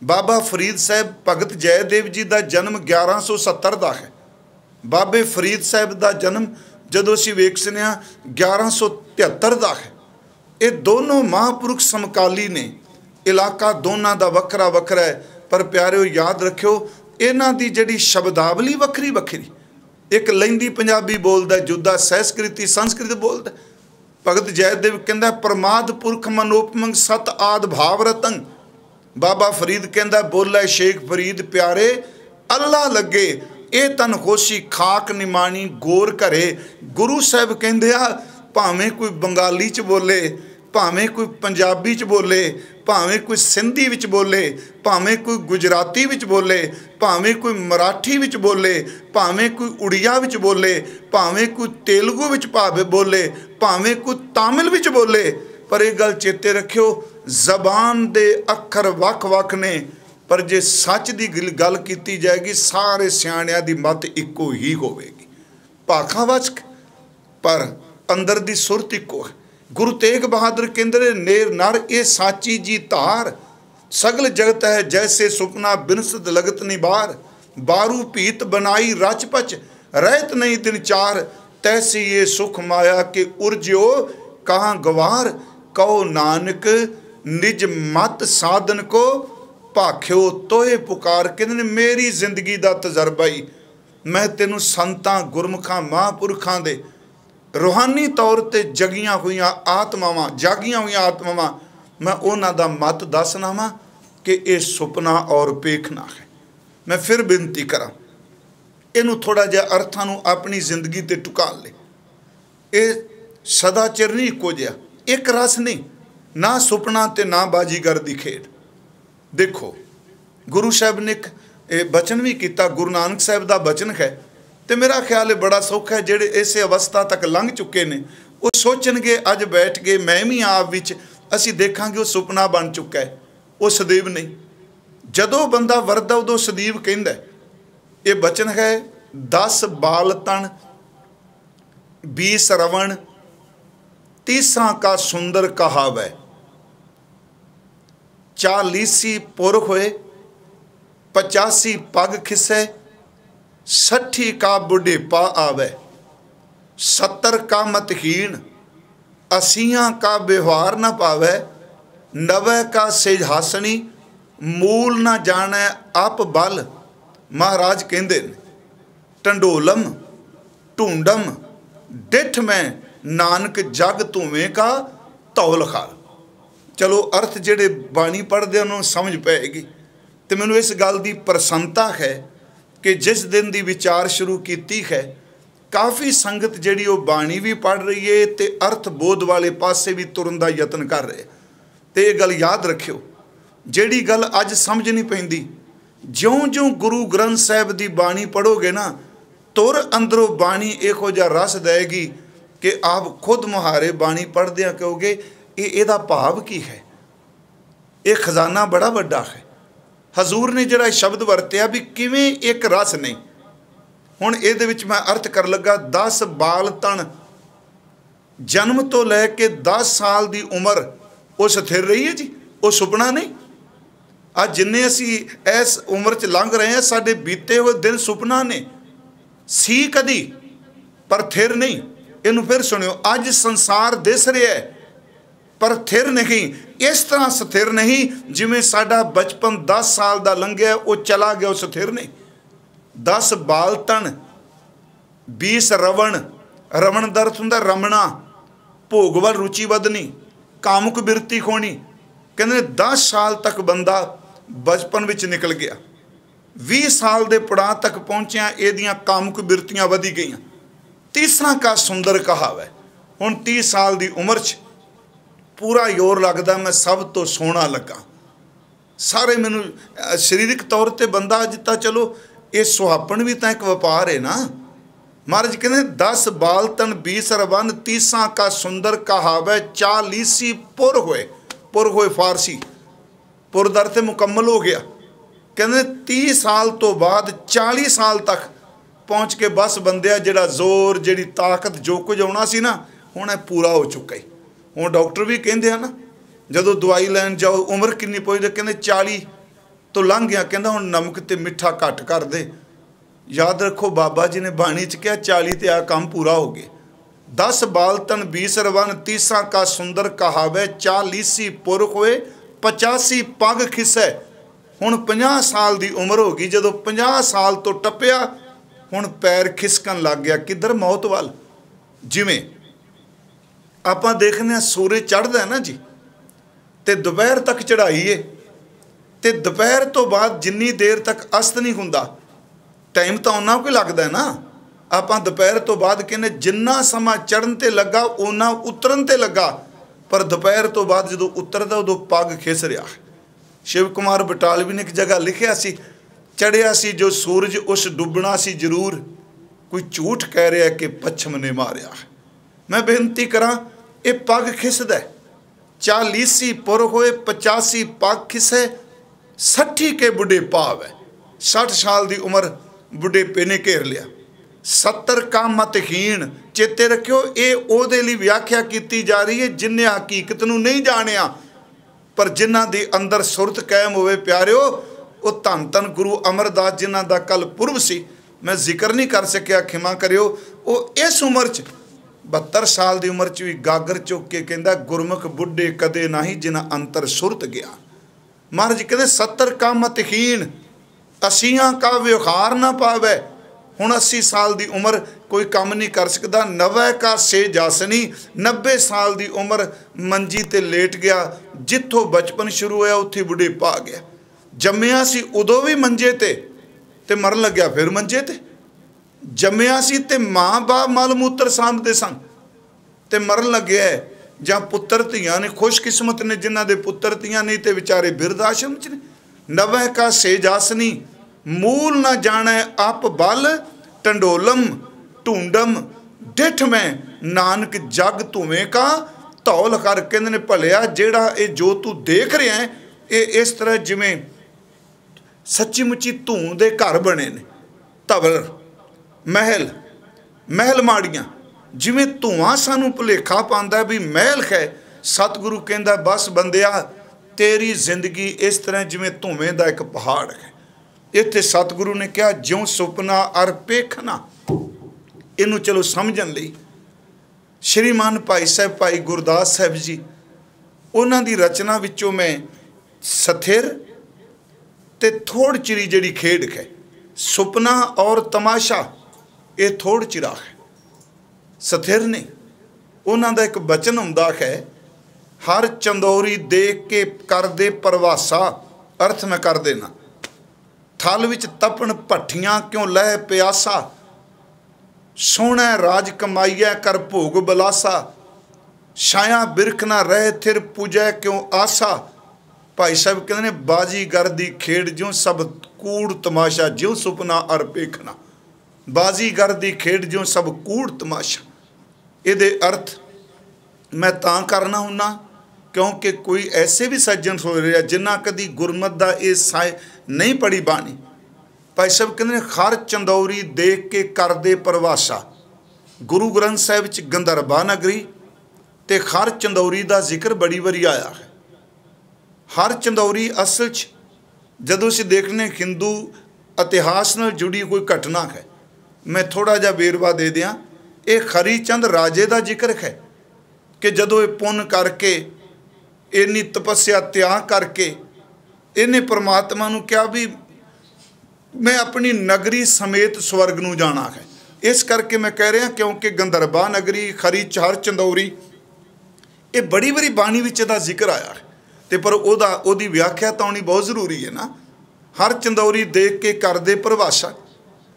बाबा फरीद साहब भगत जयदेव जी का जन्म 1170 का है, बाबे फरीद साहब का जन्म जदों असीं वेखने 1173 का है। ये दोनों महापुरुष समकाली ने, इलाका दोनों का वखरा वखरा है, पर प्यारिओ याद रखियो इन्हां दी जिहड़ी शब्दावली वखरी वखरी, एक लैंदी पंजाबी बोलदा, जुदा संस्कृति संस्कृत बोलदा। भगत जयदेव कहंदा प्रमाद पुरख मनोपमंग सत आद भाव रतन। बाबा फरीद कहंदा बोला शेख फरीद प्यारे अल्लाह लगे ये तन होशी खाक निमाणी गोर घरे। गुरु साहब कहंदे आ भावें कोई बंगाली च बोले, भावें कोई पंजाबी च बोले, भावें कोई सिंधी विच बोले, भावें कोई गुजराती विच बोले, भावें कोई मराठी विच बोले, भावें कोई उड़िया विच बोले, भावें कोई तेलुगु विच भावे बोले, भावें कोई तामिल विच बोले, पर एक गल चेते रखियो जबान दे अखर वख वख ने, पर जे सच की गल की जाएगी सारे सियाणियां दी मत इक्को ही होवेगी। भाखावाचक पर अंदर दी सुरत इक्को है। गुरु तेग बहादुर कहंदे नेर नर ये साची जी धार, सगल जगत है जैसे सुपना बिनसद लगत निबार। बारू पीत बनाई रचपच रहत नहीं दिन चार, तैसी ये सुख माया के उर्ज्यो कहाँ गवार। कहो नानक निज मत साधन को भाख्यो तोए पुकार। कहते मेरी जिंदगी का तजर्बा ही, मैं तेनों संतां गुरमुखां महापुरखां दे रूहानी तौर पर जगियां हुई आत्मावां, जागियां हुई आत्मावां, मैं उन्हां दा मत दसना वा कि यह सुपना और पेखना है। मैं फिर बेनती करा इनू थोड़ा जिहा अर्थां नूं अपनी जिंदगी ते टुका ले। ये सदा चिर नहीं इक्को जिहा, एक रस नहीं, ना सुपना ते ना बाजीगर दी खेड। देखो गुरु साहब ने एक बचन भी किया, गुरु नानक साहब का बचन है, तो मेरा ख्याल है बड़ा सौखा है। जेडे इस अवस्था तक लंघ चुके ने वो सोचणगे अज बैठ के मैं भी आप विच असीं देखांगे वो सुपना बन चुका है, वो सदैव नहीं। जदों बंदा वरदा उदों सदैव कहंदा है। ये बचन है 10 बाल तन 20 रवण 30 का सुंदर कहावै। 40 पुरख होए 85 पग खिसै 60 का बुढ़ेपा आवे। 70 का मतहीन 80 का व्यवहार न पावे। 90 का सेजहासनी मूल न जाने आप बल। महाराज कहंदे ने टंडोलम ढूंढम डिठ में नानक जग धूवें का धौल खाल। चलो अर्थ जेडे बाणी पढ़ते उन्होंने समझ पाएगी। तो मैनू इस गल की प्रसन्नता है कि जिस दिन की विचार शुरू की है काफ़ी संगत जिहड़ी वो बाणी भी पढ़ रही है तो अर्थ बोध वाले पासे भी तुरन का यतन कर रहे। तो ये गल याद रखियो, जिहड़ी गल अज समझ नहीं पैंदी, ज्यों ज्यों गुरु ग्रंथ साहिब की बाणी पढ़ोगे ना तुर अंदरों बाणी इहो जिहा रस देगी कि आप खुद मुहारे बाणी पढ़दे कहोगे इहदा भाव की है, ये खजाना बड़ा वड्डा है। हजूर ने जिहड़ा शब्द वरतिया भी किवें एक रस नहीं। हुण इहदे विच मैं अर्थ कर लगा 10 बाल तन जन्म तो लैके 10 साल की उम्र वो स्थिर रही है जी, वो सुपना नहीं। अज जिन्ने असी इस उम्र च लंघ रहे हैं साडे बीते हुए दिन सुपना ने सी कदी पर थिर नहीं। इनू फिर सुनियो, अज संसार दिस रहा है पर थिर नहीं। इस तरह स्थिर नहीं जिमें साडा बचपन 10 साल का लंघिया वो चला गया, वो स्थिर नहीं। 10 बाल तन 20 रवण, रवण दा अर्थ हुंदा रमना, भोग वल रुचि वधनी, कामुक बिरती खोनी। कहते 10 साल तक बंदा बचपन विच निकल गया, 20 साल के पड़ाव तक पहुँचिया एदियां कामुक बिरतियां वधी गई। तीसरा का सुंदर कहाव है। हुण 30 साल की उम्र च पूरा जोर लगता मैं सब तो सोहना लगा, सारे मैनू शरीरिक तौर पर बंदा अज तो चलो ये सुहापन भी तो एक व्यापार है ना। महाराज कहते 10 बाल तन 20 रवन 30 का सुंदर कहावै 40 पुर होए फारसी पुर दर से मुकम्मल हो गया। कहते 30 साल तो बाद 40 साल तक पहुँच के बस बंदिया जिहड़ा जोर जिहड़ी ताकत जो कुछ आना सी ना हुण पूरा हो चुका है। हुण डॉक्टर भी कहते हैं ना जदों दवाई लैन जाओ उम्र कितनी पुछदे कहते 40 तो लंघ गया, कहता हुण नमक ते मिठा घट कर दे। याद रखो बाबा जी ने बाणी च कहा 40 ते आ काम पूरा हो गया। 10 बाल तन 20 रवन 30 का सुंदर कहावै 40 पुर होए 85 पग खिसै। हुण 50 साल की उम्र हो गई, जदों 50 साल तो टप्पिया हुण पैर खिसकन लग गया किधर मौत वाल। जिमें आपां देखने सूरज चढ़दा है ना जी ते दोपहर तक चढ़ाई है ते दोपहर तो बाद जिन्नी देर तक अस्त नहीं हुंदा टाइम तो उन्ना कोई लगता है ना। आपां दोपहर तो बाद कहने जिन्ना समा चढ़न ते लगा उन्ना उतरन ते लगा, पर दोपहर तो बाद जो उतरदा उदों पग खिस रहा। शिव कुमार बटालवी ने एक जगह लिखिया सी चढ़िया सी जो सूरज उस डुबना सी जरूर, कोई झूठ कह रहा है कि पच्छम ने मारिया। मैं बेनती करा ये पग खिसदा 40 पुर होए 85 पग खिसे 60 के बुढ़े पाव है। 60 साल की उम्र बुढ़ेपे ने घेर लिया। 70 का मतहीन चेते रखियो ये ओदे लई व्याख्या की जा रही है जिन्हें हकीकत नूं नहीं जानिया पर जिन्हां दे अंदर सुरत कायम होवे। प्यारिओ वो धन धन गुरु अमरदास जिन्हां दा कल पुरब सी, मैं जिक्र नहीं कर सकिया क्षमा करियो। वो इस उम्र च 72 साल की उम्र च भी गागर चुक के कहता गुरमुख बुढ़े कदे नहीं जिन्हां अंतर सुरत गया। महाराज कहते 70 का मतहीन 80 का व्यवहार ना पावे। हुण 80 साल की उम्र कोई काम नहीं कर सकता। 90 का से जासनी 90 साल की उम्र मंजी ते लेट गया। जिथों बचपन शुरू होया उत्थे बुढ़ेपा आ गया। जम्मिया सी उदों भी मंजे ते मरन लग्या फिर मंजे ते। जम्मिया सी ते माँ बाप मल मूत्र सांभदे सन ते मरन लग्या है। जां पुत्तर धियां ने खुशकिस्मत ने जिन्हां दे पुत्तर धियां नहीं ते विचारे बिरध आश्रम च ने। 90 का से जासनी मूल न जाने अप बल टंडोलम ढूंढम डिठ में नानक जग धुएं का धौल कर। कहंदे ने भलिया जेड़ा ये जो तू देख रहा है ये इस तरह जिमें सच्ची मुच्ची धूं दे घर बने ने, धवल महल महल माड़ियाँ जिमें धुआं सानू भुलेखा पांदा भी महल है। सतगुरु कहंदा बस बंदिया तेरी जिंदगी इस तरह जिमें धुएं दा एक पहाड़ है। इत्थे सतगुरु ने कहा ज्यों सुपना अर पेखना। इनू चलो समझन लई श्रीमान भाई साहब भाई गुरदास साहब जी उन्हां दी रचना विचों मैं स्थिर ते थोड़ चिरी जिहड़ी खेड है सुपना और तमाशा ये थोड़ चिरा है स्थिर नहीं। उन्हां दा एक बचन हुंदा है हर चंदौरी देख के कर दे परवासा। अर्थ मैं कर देना थल विच तपन भट्ठियां क्यों लह प्यासा, सोहना राज कमाईया कर भोग बलासा, छाया बिरख ना रहे थिर पूजै क्यों आसा। भाई साहब कहते ने बाजीगर दी खेड ज्यों सब कूड़ तमाशा, ज्यों सुपना अर पेखना। बाजीगर दी खेड ज्यों सब कूड़ तमाशा। इहदे अर्थ मैं तां करना हुन्ना क्योंकि कोई ऐसे भी सज्जन हो रहे जिन्ना कदी गुरमत दा ये साए नहीं पढ़ी बाणी। भाई साहब कहते ने खर चंदौरी देख के कर दे परवासा। गुरु ग्रंथ साहिब च गंधर्बा नगरी ते खर चंदौरी दा जिक्र बड़ी बारी आया है। हर चंदौरी असल च जदों असीं देखने हिंदू इतिहास नाल जुड़ी कोई घटना है। मैं थोड़ा जा वेरवा दे दियां। ये खरी चंद राजे का जिक्र है कि जदों ये पुण्य करके इन्नी तपस्या त्याग करके इन्हें परमात्मा नूं कहा भी मैं अपनी नगरी समेत स्वर्ग नूं जाना है। इस करके मैं कह रहा क्योंकि गंधर्बा नगरी खरी हर चंदौरी ये बड़ी बड़ी बाणी विच दा जिक्र आया है। तो पर ओदी व्याख्या तो आनी बहुत जरूरी है ना। हर चंदौरी देख के कर दे परिभाषा।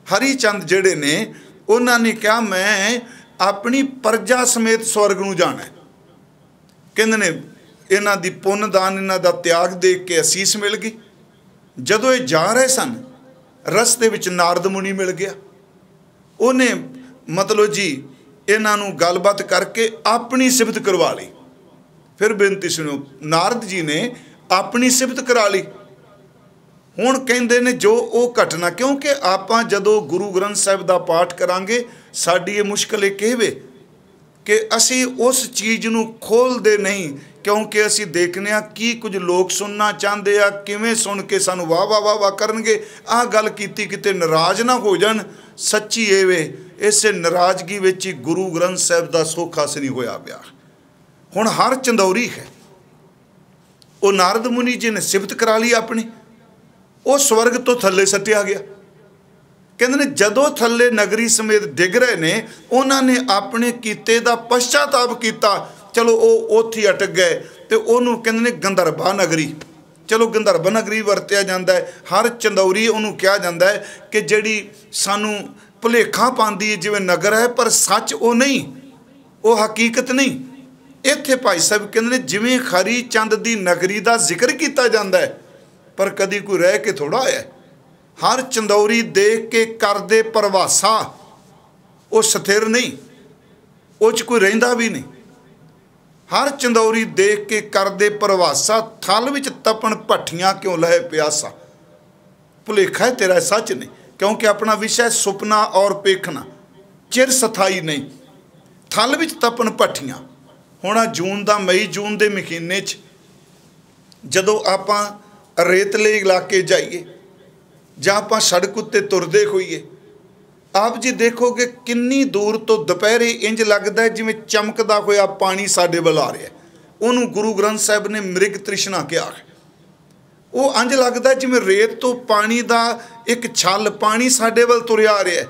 हरी चंद जेड़े ने उन्होंने कहा मैं अपनी प्रजा समेत स्वर्ग नूं जाना है। कहंदे ने इन्हां दी पुण्य दान इन्हां दा त्याग देख के असीस मिल गई। जदों ये जा रहे सन रस्ते विच नारद मुनि मिल गया। उन्हें मतलब जी इन्हां नूं गलबात करके अपनी सिफत करवा ली। फिर बेनती सुनो, नारद जी ने अपनी सिफत करा ली। हुण कहंदे ने जो वो घटना, क्योंकि आपां जदों गुरु ग्रंथ साहिब दा पाठ करांगे साडी ये मुश्किल ये कहवे कि असी उस चीज़ नूं खोलदे नहीं, क्योंकि असी देखने की कुछ लोग सुनना चाहते आ, किवें सुन के सानू वाह वाह वाह वाह करनगे। आ गल कीती किते नाराज़ ना हो जाण। सच्ची ये वे इस नाराज़गी विच ही गुरु ग्रंथ साहिब दा सोखा नहीं होया पिया। हुण हर चंदौरी है वो नारद मुनि जी ने सिफत करा ली अपनी, वो स्वर्ग तो थले सट्टिया गया। कहते ने जदों थले नगरी समेत डिग रहे ने उन्होंने अपने कीते दा पश्चाताप किया। चलो वो उत्थे अटक गए तो उन्होंने कहते ने गंधर्बा नगरी। चलो गंधर्बा नगरी वरत्या जाता है। हर चंदौरी उन्होंने कहा जाता है कि जिहड़ी सानू भुलेखा पाती है जिवें नगर है पर सच वो नहीं, वो हकीकत नहीं। इत्थे भाई साहब कहते ने जिवें खरी चंद दी नगरी का जिक्र किया जाता है पर कदी कोई रह के थोड़ा आया। हर चंदौरी देख के कर दे परवासा, वो स्थिर नहीं, उस कोई रहिंदा भी नहीं। हर चंदौरी देख के कर दे परवासा, थल विच तपन भट्ठियां क्यों लहे प्यासा। भुलेखा है तेरा, सच नहीं, क्योंकि अपना विषय सुपना और पेखना चिर स्थाई नहीं। थल विच तपन भट्ठियां। हुण जून का मई जून के महीने च जदों आपां रेतले इलाके जाइए जां आपां सड़क उत्ते तुरदे होइए, आप जी देखोगे किन्नी दूर तो दोपहरे इंज लगता है जिवें चमकदा होया पानी साडे वल आ रहा है। उन्होंने गुरु ग्रंथ साहिब ने मृग तृष्णा कहा है। वो अंज लगता है जिवें रेत तो पानी का एक छल पानी साडे वल तुरिया आ रहा है।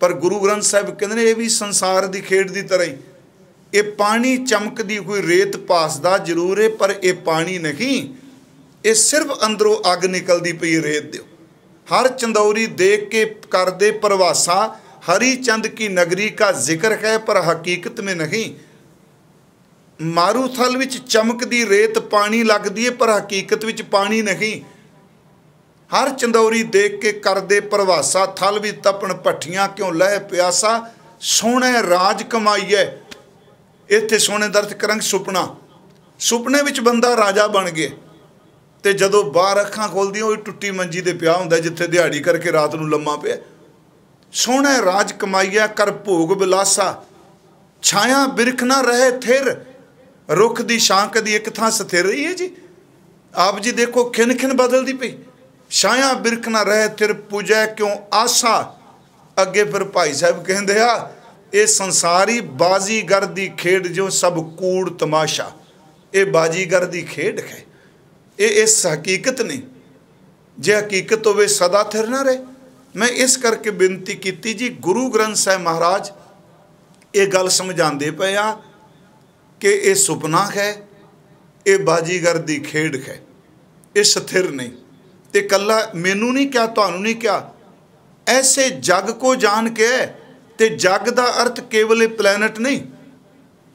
पर गुरु ग्रंथ साहिब कहते हैं ये भी संसार की खेड की तरह ही, ये पानी चमकदी हुई रेत पासदा जरूर है पर यह पानी नहीं, ये सिर्फ अंदरों अग निकलती पई रेत दो। हर चंदौरी देख के कर दे परवासा, हरी चंद की नगरी का जिक्र है पर हकीकत में नहीं। मारूथल विच चमकदी रेत पानी लगती है पर हकीकत विच पानी नहीं। हर चंदौरी देख के कर दे परवासा, थल भी तपन भट्ठियां क्यों लह प्यासा। सोहने राज कमाईए, इत्थे सोने दा अर्थ करांगे सुपना। सुपने विच बंदा राजा बन गए तो जदों बाहर अखां खोलदियां वो टुट्टी मंजी ते पिया हुंदा जिथे दिहाड़ी करके रात नूं लम्मा पिया। सोहना राज कमाईया कर भोग बिलासा, छाया बिरख ना रहे थिर। रुख दी छां कदी एक थां स्थिर रही है जी। आप जी देखो खिन खिन बदलती पई। छाया बिरख ना रहे थिर पूजै क्यों आसा। अगे फिर भाई साहब कहंदे आ ये संसारी बाजीगर दी खेड जो सब कूड़ तमाशा। ये बाजीगर दी खेड है, ये इस हकीकत नहीं। जे हकीकत होवे सदा थिर ना रहे। मैं इस करके बेनती की जी गुरु ग्रंथ साहिब महाराज ये गल समझाते पे आ कि ये सुपना है, ये बाजीगर दी खेड है, ये स्थिर नहीं। ते कल्ला मैनू नहीं क्या, तुहानू नहीं क्या, ऐसे जग को जान के, ते जग का अर्थ केवल प्लैनेट नहीं।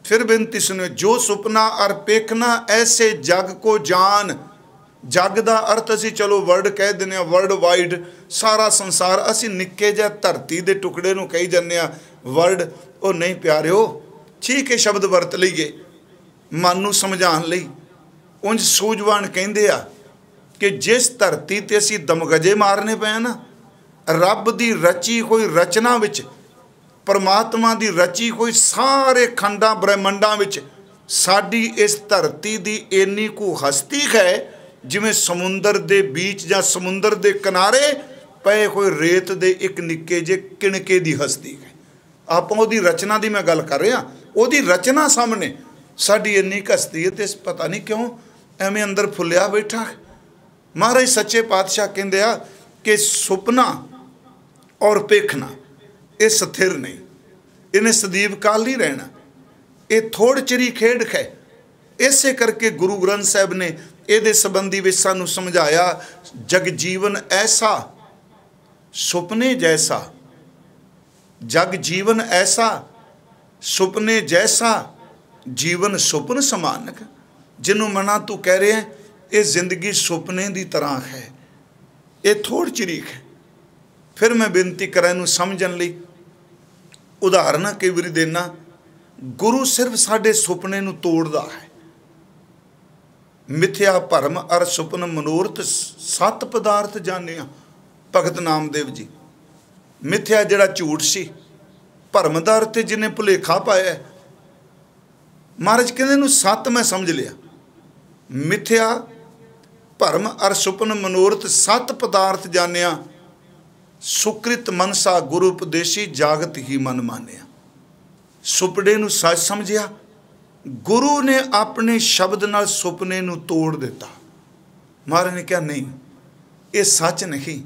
फिर बेनती सुनियो, जो सुपना और पेखना ऐसे जग को जान। जग का अर्थ असी चलो वर्ल्ड कह दें, वर्ल्ड वाइड सारा संसार, असी निक्के जिहे धरती के टुकड़े नूं कही जाने वर्ल्ड। वो नहीं प्यारिओ, ठीक है शब्द वरत लईए मन नूं समझाउण लई। उंज सूझवान कहंदे आ कि जिस धरती ते असी दमगजे मारने पे ना, रब की रची हुई रचना विच, परमात्मा की रची हुई सारे खंडां ब्रह्मंडां विच साडी इस धरती की इन्नी कु हस्ती है जिवें समुंदर दे बीच या समुंदर दे किनारे पए हुए रेत दे एक निक्के जे किणके की हस्ती है। आप उहदी रचना की मैं गल कर रहा, उहदी रचना सामने साडी इन्नी हस्ती है, तो पता नहीं क्यों एवें अंदर फुलिया बैठा है। महाराज सच्चे पातशाह कहंदे आ कि सुपना और पेखना ये स्थिर नहीं, इन्हें सदीव काल नहीं रहना, ये थोड़ चिरी खेड है। इसे करके गुरु ग्रंथ साहब ने ये संबंधी विच सानू समझाया, जग जीवन ऐसा सुपने जैसा, जग जीवन ऐसा सुपने जैसा, जीवन सुपन समान। जिन्हों मना तू कह रहे हैं ये जिंदगी सुपने की तरह है, ये थोड़ चिरी है। फिर मैं बेनती करा इनू समझण लई उदाहरण कई बारी देना। गुरु सिर्फ साडे सुपने नू तोड़दा है। मिथ्या भरम अर सुपन मनोरथ सत पदार्थ जानिया, भगत नामदेव जी। मिथ्या जिहड़ा झूठ सी, भरम दा अर्थ जिन्हें भुलेखा पाया, महाराज कहंदे नू सत मैं समझ लिया। मिथ्या भरम अर सुपन मनोरथ सत पदार्थ जानिया, सुकृत मनसा गुरु उपदेशी जागत ही मन मानिया। सुपने नू सच समझिया, गुरु ने अपने शब्द नाल सुपने नू तोड़ दिता। महाराज ने कहा नहीं ये सच नहीं,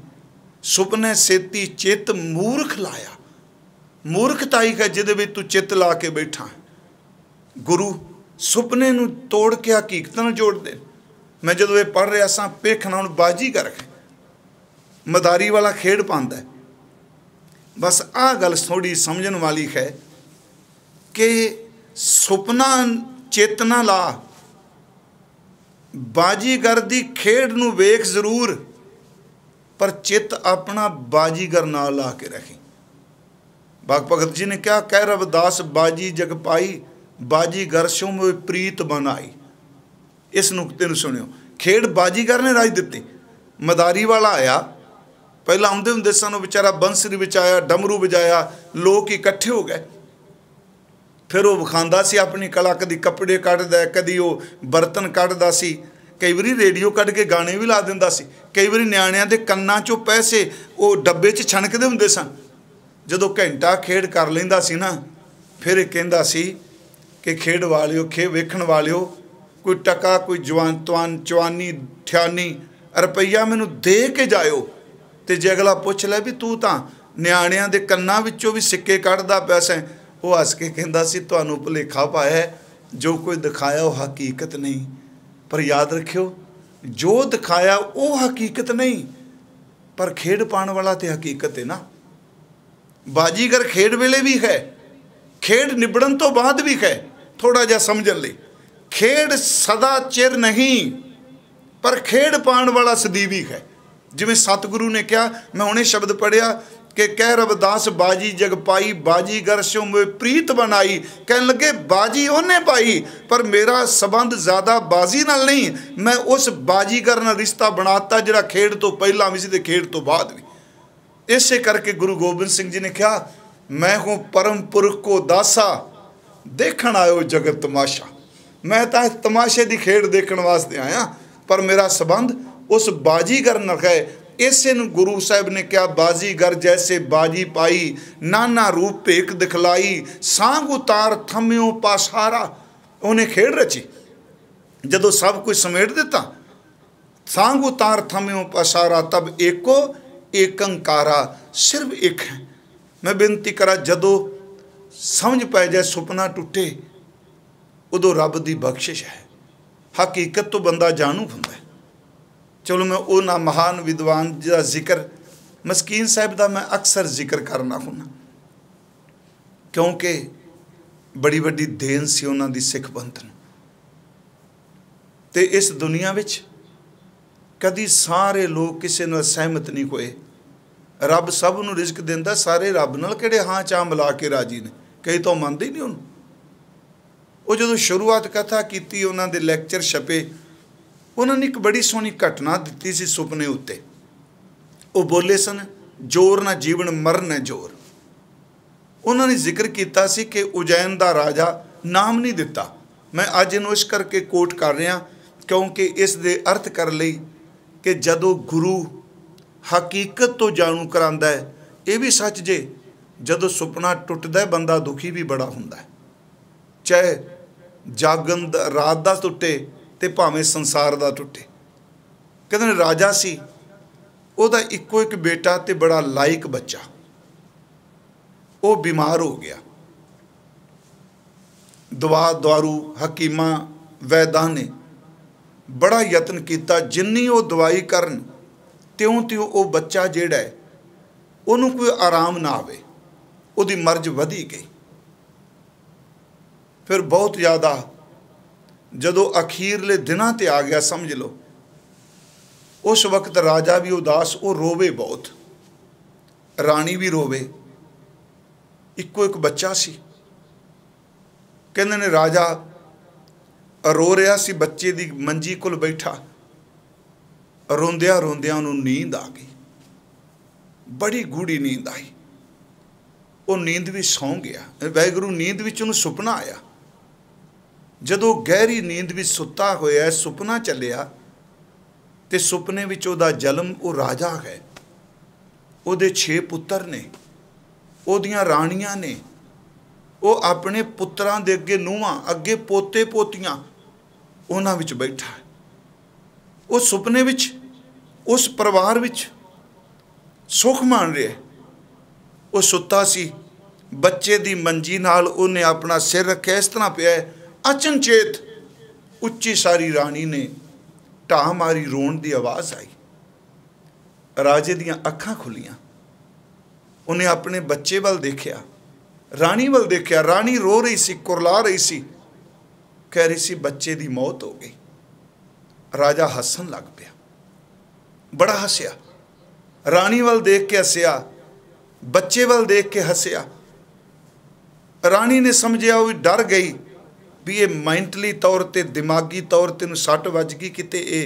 सुपने सेती चित मूर्ख लाया। मूर्खताई है जिहदे विच तू चित ला के बैठा। गुरु सुपने नू तोड़ के हकीकत नाल जोड़ दे। मैं जदों ये पढ़ रहा सा, पेखना हुण बाजीगर है, मदारी वाला खेड पांदा है। बस आ गल थोड़ी समझण वाली है कि सुपना चेतना ला, बाजीगर दी खेड नू वेख जरूर, पर चित अपना बाजीगर ना ला के रखी। बाग भगत जी ने क्या कह रविदास, बाजी जग पाई बाजीगर स्यों मोए प्रीत बनाई। इस नुकते नू सुनियो, खेड बाजीगर ने राज दिती। मदारी वाला आया, पहला आउंदे हुंदे सन, बेचारा बंसरी बजाया, डमरू बजाया, लोग इकट्ठे हो गए। फिर वो विखांदा सी अपनी कला, कदी कपड़े कढ़दा, कदी वो बर्तन कढ़दा सी, कई बारी रेडियो कढ़ के गाने भी ला दिंदा सी, कई बारी न्याणिਆਂ ਦੇ ਕੰਨਾਂ ਚੋਂ पैसे वो डब्बे 'ਚ छणकदे हुंदे सन। ਜਦੋਂ घंटा खेड कर लैंदा सी ना, फिर ਇਹ ਕਹਿੰਦਾ ਸੀ कि खेड वालिओ, वेखण वालिओ, कोई टका, कोई चवानी ठियानी रुपया मैनू दे के जाओ। तो जे अगला पुछ लै भी तू तो न्याणिਆਂ ਦੇ ਕੰਨਾਂ ਵਿੱਚੋਂ भी सिक्के कढ़दा पैसा, वो हस के कहंदा सी तुहानू भुलेखा पाया, जो कोई दिखाया वो हकीकत नहीं। पर याद रखियो, जो दिखाया वो हकीकत नहीं, पर खेड पाण वाला तो हकीकत है ना। बाजीगर खेड वेले भी है, खेड निबड़न तो बाद भी है। थोड़ा जा समझण लई, खेड सदा चिर नहीं, पर खेड पाण वाला सदीवी है। जिवें सतगुरु ने कहा, मैं हुणे शब्द पढ़िया कि कह रविदास बाजी जग पाई बाजीगर स्यों मोए प्रीत बनाई। कहन लगे बाजी उन्हें पाई, पर मेरा संबंध ज़्यादा बाजी नाल नहीं, मैं उस बाजीगर नाल रिश्ता बनाता जिहड़ा खेड तो पहला भी सी ते खेड तो बाद भी। इसे करके गुरु गोबिंद सिंह जी ने कहा, मैं हूँ परम पुरख को दासा, देखण आयो जगत तमाशा। मैं तो तमाशे की खेड देखण वास्ते आया, पर मेरा संबंध उस बाजीगर नाल है। इसे गुरु साहब ने क्या, बाजीगर जैसे बाजी पाई, नाना रूप भेक दिखलाई, सांग उतार थम्यो पासारा। उन्हें खेड रची, जदों सब कुछ समेट दिता, सांग उतार थम्यो पासारा, तब एको एकंकारा, सिर्फ एक है। मैं बेनती करा, जदों समझ पै जाए सुपना टुटे, उदों रब की बख्शिश है। हकीकत तो बंदा जानू हुंदा है। चलो मैं उन्होंने महान विद्वान का जिक्र मस्कीन साहब का मैं अक्सर जिक्र करना हूँ, क्योंकि बड़ी वड्डी देन सी उन्होंने सिख पंथ नूं। ते इस दुनिया विच कदी सारे लोग किसी नाल सहमत नहीं होए। रब सब नूं रिजक दिंदा, सारे रब नाल किहड़े हाँ चाह मिला के राजी ने, कई तो मनदे ही नहीं उन्होंने। वो जो शुरुआत कथा की उन्होंने लैक्चर छपे, उन्होंने एक बड़ी सोहनी घटना दी सी सुपने उत्ते। वो बोले सन जोर ना जीवन मरण है जोर। उन्होंने जिक्र किया सी कि उजैन का राजा नाम नहीं दिता। मैं अज इनू इस करके कोट कर रहा क्योंकि इस दे अर्थ कर लई कि जदों गुरु हकीकत तो जाणू करांदा है, ये भी सच जे जदों सुपना टुटदा है बंदा दुखी भी बड़ा हुंदा है, चाहे जागन रात दा टुटे ते भावें संसार दा टुटे। कहते राजा सी, उहदा इक्को एक बेटा ते बड़ा लायक बच्चा, वो बीमार हो गया। दवा दारू हकीमा वैदा ने बड़ा यत्न किया, जिन्नी वो दवाई करन त्यों त्यों वो बच्चा जिहड़ा है उन्होंने कोई आराम ना आवे, उहदी मर्ज वधी गई। फिर बहुत ज़्यादा जदों अखीरले दिनां ते आ गया समझ लो, उस वक्त राजा भी उदास, वो रोवे बहुत, राणी भी रोवे, इक्को एक बच्चा सी। कहंदे ने राजा रो रहा सी, बच्चे दी मंजी कोल बैठा, रोंदिया रोंदिया उन्होंने नींद आ गई, बड़ी गूढ़ी नींद आई। वो नींद भी सौ गया। वाहिगुरू नींद विच उन्होंने सुपना आया। जदों गहरी नींद भी सुता होया सुपना चलिया ते सुपने विच उहदा जन्म, वो राजा है, उहदे 6 पुत्तर ने, उहदियां राणियां ने, वो अपने पुत्रां दे अगे नूहां अगे पोते पोतियां उन्हां विच बैठा है। वो सुपने विच उस परिवार विच सुख मान रहा है। वो सुता सी, बच्चे दी मंजी नाल उन्हें अपना सिर रखिया, इस तरह पिया है। अचनचेत उच्ची सारी राणी ने ढाह मारी, रोण की आवाज़ आई। राजे दियां अखां खुलियां, उन्हें अपने बच्चे वाल देखिया, राणी वाल देखिया। राणी रो रही सी, कुरला रही सी, कह रही सी बच्चे की मौत हो गई। राजा हसन लग पिया, बड़ा हसिया, राणी वाल देख के हसिया, बच्चे वाल देख के हसिया। राणी ने समझिया, वो डर गई भी ये मैंटली तौर पर दिमागी तौर पर सट वज गई, किते ये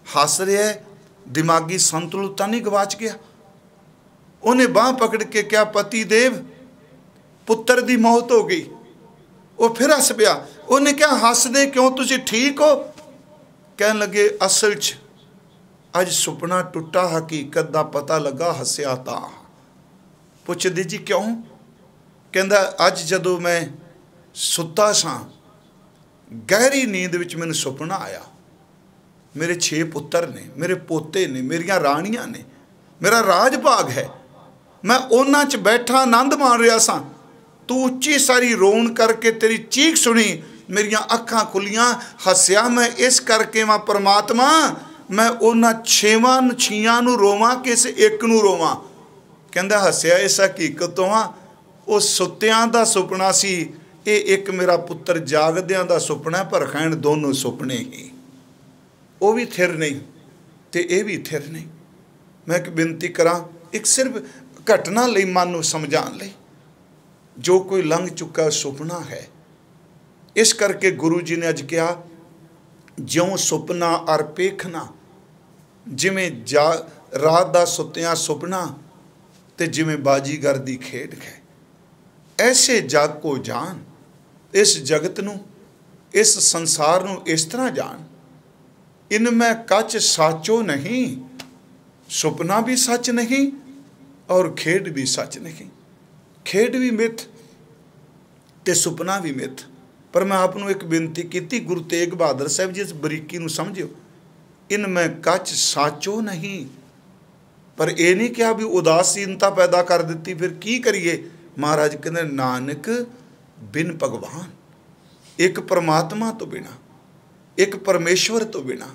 हस रहा है, दिमागी संतुलता नहीं गवाच गया। उन्हें बाँह पकड़ के क्या पति देव पुत्र की मौत हो गई। वो फिर हस पिया। उन्हें क्या हस दे क्यों, तुसी ठीक हो? कहन लगे असल च अज सुपना टुटा, हकीकत का पता लगा, हसिया ता। पुछदे जी क्यों? कहंदा अज जदों मैं सुता सा, गहरी नींद विच मैनूं सुपना आया, मेरे 6 पुत्र ने, मेरे पोते ने, मेरियां राणियां ने, मेरा राज भाग है, मैं उन्हां च बैठा आनंद मान रहा सा। तू उच्ची सारी रोन करके तेरी चीख सुनी, मेरियां अखां खुलियां, हसिया मैं इस करके वां परमात्मा, मैं उन्हां 6 नूं रोवां कि इस एक नूं रोवां। कहंदा हसिया इस हकीकत तो हाँ, वो सुत्तियां दा सुपना सी, ये एक मेरा पुत्र जागदियां दा सुपना, पर खैण दोनों सुपने ही, वो भी थिर नहीं ते ये भी थिर नहीं। मैं एक बेनती करा, एक सिर्फ घटना लई मन नूं समझाउण लई, जो कोई लंघ चुका सुपना है। इस करके गुरु जी ने अज कहा, ज्यों सुपना अर पेखना, जिमें जा रात दा सुत्तियां सुपना ते जिमें बाजीगर दी खेड है, ऐसे जग को जान। इस जगत नूं, इस संसार नूं इस तरह जान, इनमें कच साचो नहीं, सुपना भी सच नहीं और खेड भी सच नहीं। खेड भी मिथ ते सुपना भी मिथ। पर मैं आपनों एक बेनती की, गुरु तेग बहादुर साहब जी इस बरीकी नूं समझियो, इनमें कच साचो नहीं। पर यह नहीं कहा भी उदासीनता पैदा कर दी, फिर की करिए? महाराज कहते नानक बिन भगवान, एक परमात्मा तो बिना, एक परमेश्वर तो बिना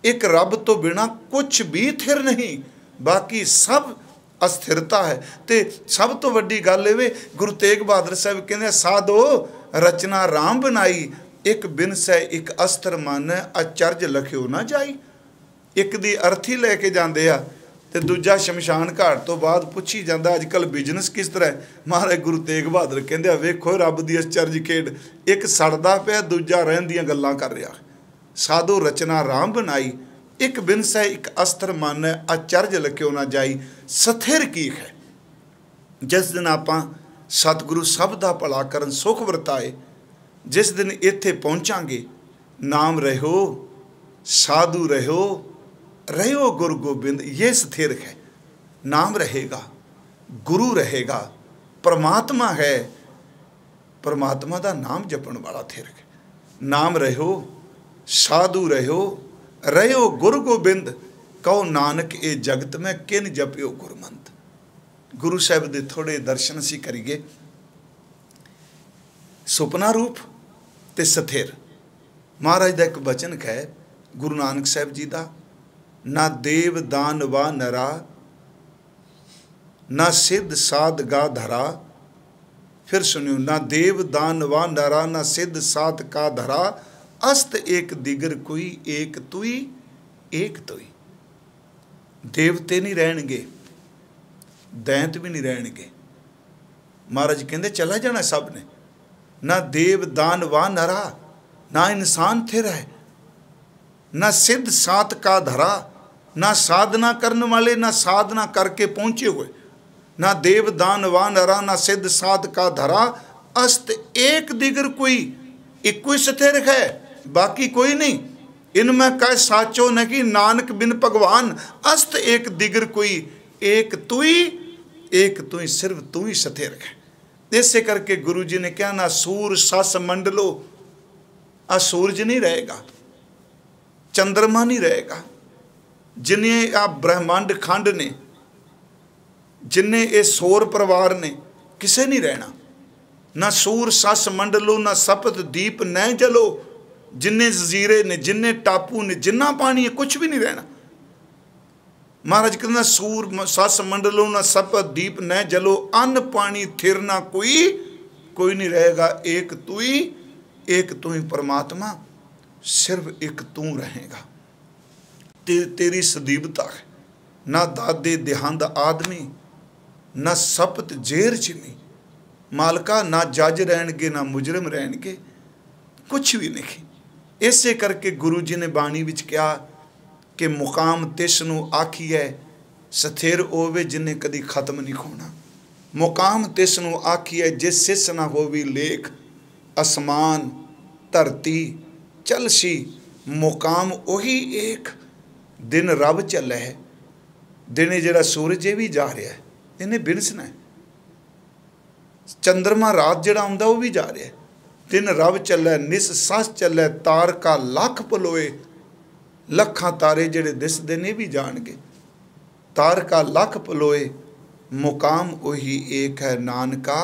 एक रब तो बिना कुछ भी थिर नहीं, बाकी सब अस्थिरता है। तो सब तो वड्डी गल वे गुरु तेग बहादुर साहब कहते साधो रचना राम बनाई, एक बिन सै एक अस्त्र मन अचरज लखियो ना जाई। एक दी अर्थी लैके जाते आ तो दूजा शमशान घाट तो बाद पुछी जाता अजकल बिजनस किस तरह है। महाराज गुरु तेग बहादुर कहते वेखो रब की अचरज खेड, एक सड़दा पिया दूजा रहन दियां गल्लां कर रहा। साधो रचना राम बनाई, एक बिन सै एक अस्त्र मन अचरज लखियो ना जाई। स्थिर की है जिस दिन आपां सतगुरु सब दा भला करन सुख वरताए, जिस दिन इत्थे पहुँचांगे नाम रहो साधु रहो रहो गुरु गोबिंद, ये स्थिर है। नाम रहेगा, गुरु रहेगा, परमात्मा है, परमात्मा का नाम जपण वाला थिर है। नाम रहो साधु रहो रहो गुरु गोबिंद, कहो नानक ए जगत में किन जपियो गुरमंत। गुरु साहब दे थोड़े दर्शन असी करिए। सुपना रूप ते स्थिर। महाराज का एक बचन है गुरु नानक साहब जी का, ना देव दान वा नरा, ना सिद्ध साध गा धरा। फिर सुनियो, ना देव दान वा नरा, ना सिद्ध साध का धरा। अस्त एक दिगर कोई, एक तुई एक तुई। देवते नहीं रहणगे, दैंत भी नहीं रहणगे। महाराज कहते चला जाना सब ने। ना देव दान वा नरा, ना इंसान थिर है, ना सिद्ध सात का धरा, ना साधना करने वाले, ना साधना करके पहुंचे हुए। ना देव दान वा नरा, ना सिद्ध साध का धरा। अस्त एक दिगर कोई, एक कोई स्थिर है, बाकी कोई नहीं। इनमें कह साचो नहीं नानक बिन भगवान। अस्त एक दिगर कोई, एक तुई सिर्फ तू ही स्थिर है। इसे करके गुरु जी ने कहा ना सूर सस मंडलो, आ सूरज नहीं रहेगा, चंद्रमा नहीं रहेगा, जिन्हें आ ब्रह्मांड खंड ने, जिन्हें ये सौर परिवार ने, किसे नहीं रहना। ना सूर सस मंडलो, ना सपत दीप न जलो, जिन्हें जजीरे ने, जिन्हें टापू ने, जिन्ना पानी है, कुछ भी नहीं रहना। महाराज कहना सूर सस मंडलो, ना सपत दीप न जलो, अन्न पानी थिर ना कोई नहीं रहेगा। एक तू ही परमात्मा, सिर्फ एक तू रहेगा। तेरी सदीवता है। ना दादे देहांद आदमी, ना सपत जेर चिमी। मालका ना जज रहणगे, ना मुजरम रहणगे, कुछ भी नहीं। इसे करके गुरु जी ने बाणी विच कहा कि मुकाम तिस नूं आखीए स्थिर होवे, जिन्हें कदी खत्म नहीं होना। मुकाम तिस नूं आखीए जिस सिस ना होवी लेख। आसमान धरती चलसी, मुकाम उही एक। दिन रब चल है, दिने जरा सूरज ये भी जा रहा है, इन्हें बिनसना है। चंद्रमा रात जड़ा आंदा वो भी जा रहा है। दिन रब चलै, निस सस चलै, तार का लख पलोए। लखां तारे जड़े दिसदे ने भी जाणगे, तार का लख पलोए। मुकाम उही एक है, नानका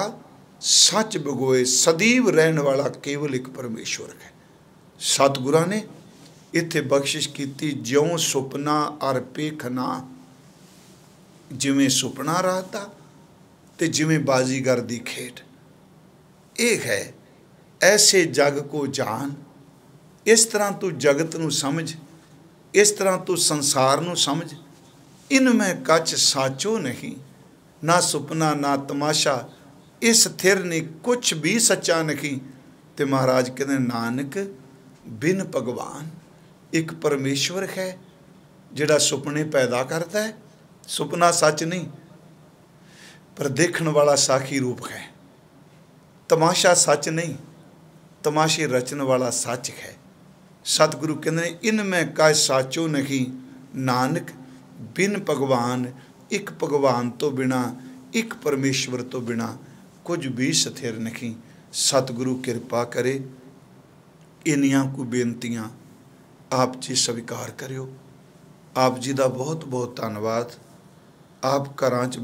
सच बगोए। सदैव रहने वाला केवल एक परमेश्वर है। सतगुरां ने इत्थे बख्शिश कीती, ज्यों सुपना अर पेखना। जिवें सुपना रात दा ते जिवें बाजीगर दी खेड। एक है ऐसे जग को जान। इस तरह तू जगत नूं समझ, इस तरह तू संसार नूं समझ। इनमें कच साचो नहीं, ना सुपना ना तमाशा। इस थिर ने कुछ भी सच्चा नहीं। ते महाराज कहते नानक बिन भगवान, एक परमेश्वर है जिहड़ा सुपने पैदा करता है। सुपना सच नहीं, पर देखने वाला साखी रूप है। तमाशा सच नहीं, तमाशे रचने वाला सच है। सतगुरु कहते इनमें का साचो नहीं, नानक बिन भगवान। एक भगवान तो बिना, एक परमेश्वर तो बिना कुछ भी स्थिर नहीं। सतगुरु कृपा करे। इनियां को बेनतियां आप जी स्वीकार करियो। आप जी का बहुत बहुत धन्यवाद। आप घरां च